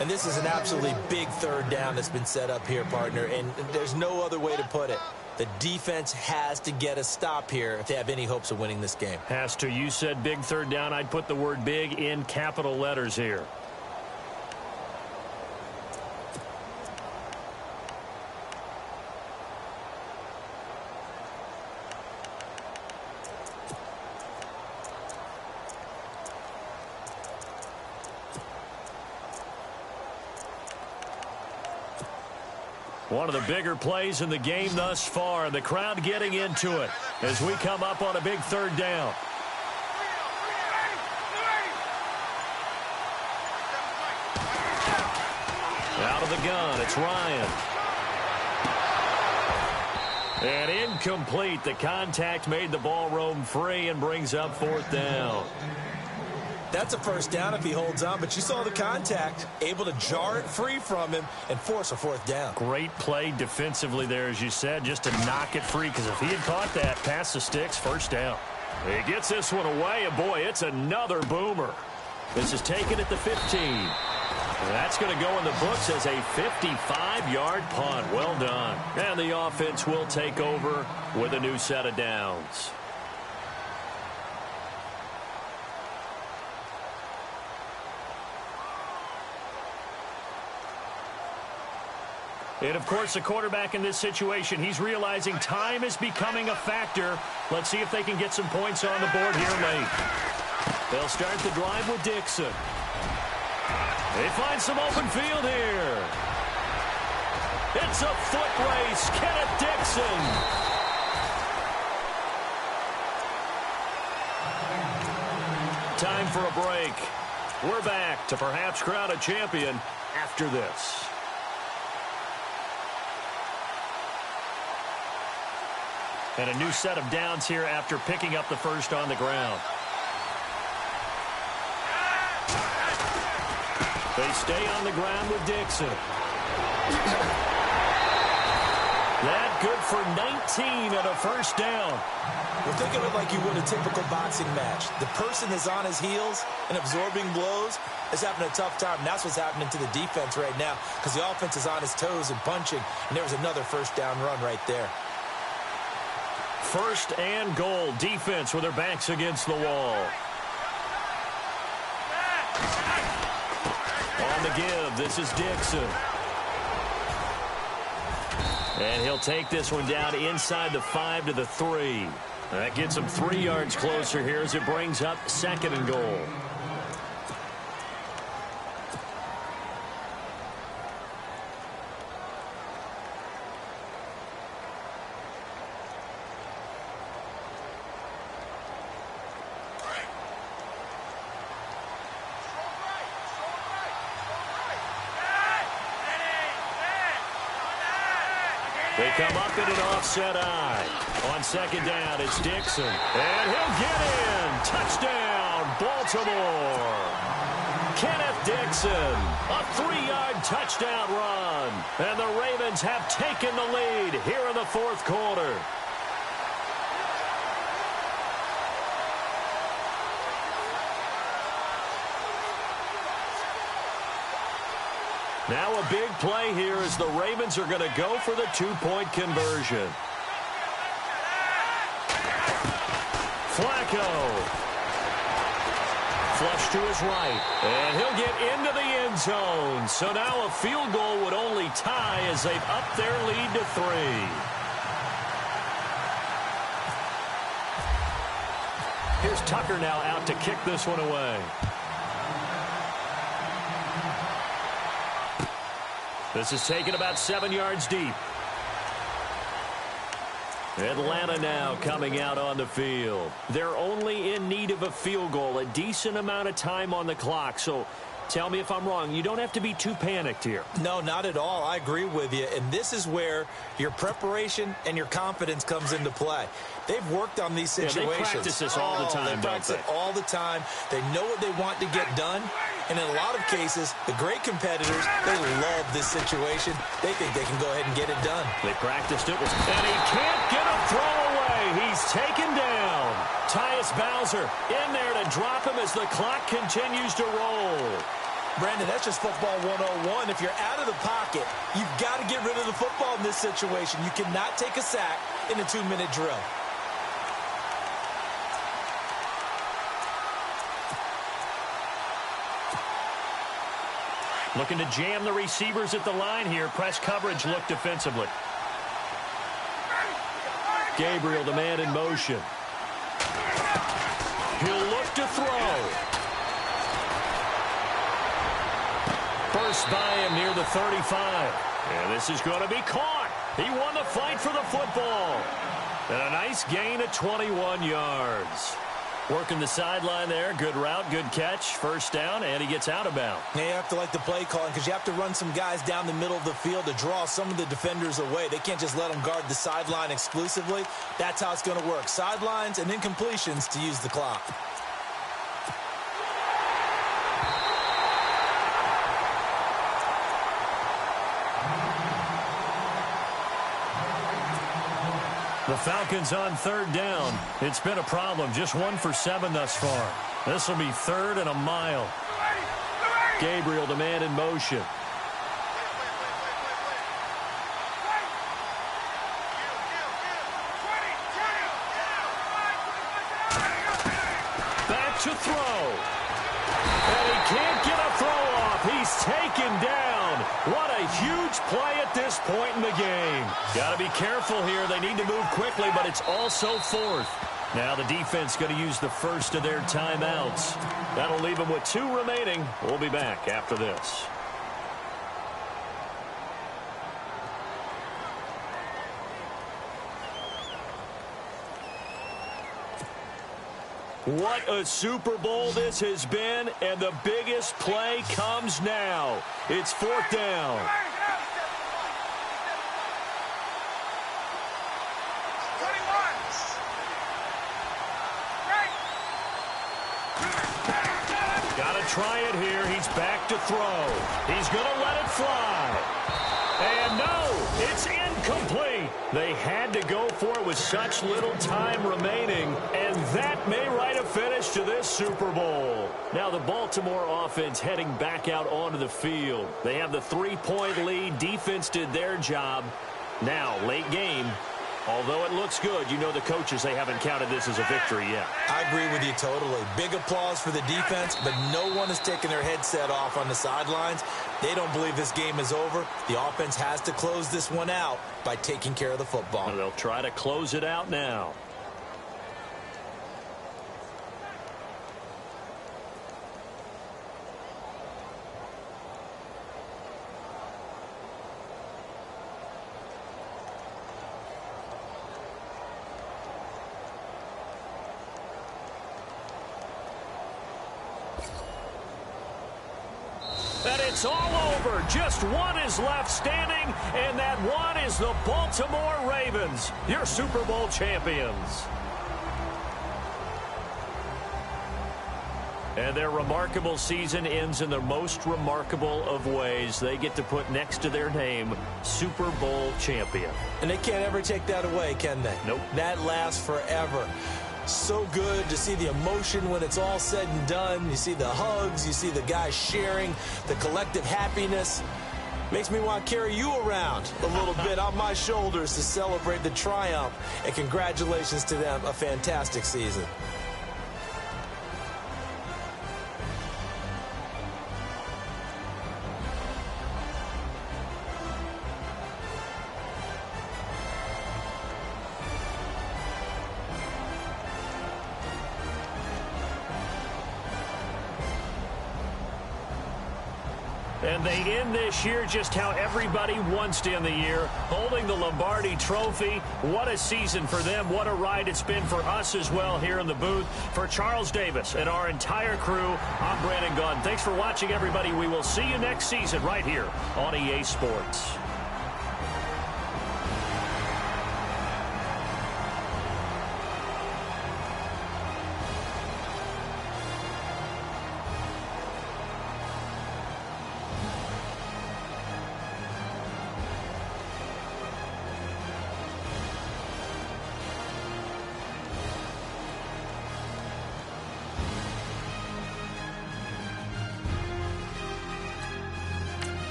And this is an absolutely big 3rd down that's been set up here, partner, and there's no other way to put it. The defense has to get a stop here if they have any hopes of winning this game. Has to. You said big 3rd down. I'd put the word big in capital letters here. One of the bigger plays in the game thus far, and the crowd getting into it as we come up on a big 3rd down. Out of the gun, it's Ryan. And incomplete. The contact made the ball roam free and brings up 4th down. That's a 1st down if he holds on, but you saw the contact, able to jar it free from him and force a 4th down. Great play defensively there, as you said, just to knock it free, because if he had caught that, past the sticks, 1st down. He gets this one away, and boy, it's another boomer. This is taken at the 15. And that's going to go in the books as a 55-yard punt. Well done. And the offense will take over with a new set of downs. And, of course, the quarterback in this situation, he's realizing time is becoming a factor. Let's see if they can get some points on the board here late. They'll start the drive with Dixon. They find some open field here. It's a foot race. Kenneth Dixon. Time for a break. We're back to perhaps crown a champion after this. And a new set of downs here after picking up the 1st on the ground. They stay on the ground with Dixon. That good for 19 and a 1st down. Well, think of it like you would a typical boxing match. The person is on his heels and absorbing blows is having a tough time. And that's what's happening to the defense right now, because the offense is on his toes and punching. And there was another 1st down run right there. 1st and goal. Defense with their backs against the wall. On the give, this is Dixon. And he'll take this one down inside the 5 to the 3. That gets him 3 yards closer here as it brings up 2nd and goal. They come up in an offset eye. On 2nd down, it's Dixon. And he'll get in. Touchdown, Baltimore. Kenneth Dixon. A 3-yard touchdown run. And the Ravens have taken the lead here in the fourth quarter. Now a big play here as the Ravens are going to go for the 2-point conversion. Flacco. Flush to his right. And he'll get into the end zone. So now a field goal would only tie as they've upped their lead to 3. Here's Tucker now out to kick this one away. This is taken about 7 yards deep. Atlanta now coming out on the field. They're only in need of a field goal, a decent amount of time on the clock. So tell me if I'm wrong. You don't have to be too panicked here. No, not at all. I agree with you. And this is where your preparation and your confidence comes into play. They've worked on these situations. They practice this all the time, They practice it all the time. They know what they want to get done. And in a lot of cases, the great competitors, they love this situation. They think they can go ahead and get it done. They practiced it. And he can't get a throw away. He's taken down. Tyus Bowser in there to drop him as the clock continues to roll. Brandon, that's just football 101. If you're out of the pocket, you've got to get rid of the football in this situation. You cannot take a sack in a 2-minute drill. Looking to jam the receivers at the line here. Press coverage look defensively. Gabriel, the man in motion. He'll look to throw. First by him near the 35. And this is going to be caught. He won the fight for the football. And a nice gain of 21 yards. Working the sideline there. Good route, good catch. First down, and he gets out of bounds. You have to like the play calling because you have to run some guys down the middle of the field to draw some of the defenders away. They can't just let them guard the sideline exclusively. That's how it's going to work. Sidelines and incompletions to use the clock. The Falcons on third down. It's been a problem. Just 1 for 7 thus far. This will be third and a mile. Gabriel, the man in motion. Back to throw. And he can't get a throw off. He's taken down. What a huge play at this point in the game. Got to be careful here. They need to move quickly, but it's also fourth. Now the defense going to use the first of their timeouts. That'll leave them with 2 remaining. We'll be back after this. What a Super Bowl this has been, and the biggest play comes now. It's 4th down. Got to try it here. He's back to throw. He's going to let it fly. And no, it's incomplete. They had to go for it with such little time remaining, and that may write a finish to this Super Bowl. Now the Baltimore offense heading back out onto the field. They have the 3-point lead. Defense did their job. Now, late game. Although it looks good, you know the coaches, they haven't counted this as a victory yet. I agree with you totally. Big applause for the defense, but no one is taking their headset off on the sidelines. They don't believe this game is over. The offense has to close this one out by taking care of the football. They'll try to close it out now. And it's all over. Just one is left standing, and that one is the Baltimore Ravens, your Super Bowl champions. And their remarkable season ends in the most remarkable of ways. They get to put next to their name, Super Bowl champion. And they can't ever take that away, can they? Nope. That lasts forever. So good to see the emotion when it's all said and done. You see the hugs, you see the guys sharing, the collective happiness. Makes me want to carry you around a little bit on my shoulders to celebrate the triumph. And congratulations to them, a fantastic season. And they end this year just how everybody wants to end the year, holding the Lombardi Trophy. What a season for them. What a ride it's been for us as well here in the booth. For Charles Davis and our entire crew, I'm Brandon Gunn. Thanks for watching, everybody. We will see you next season right here on EA Sports.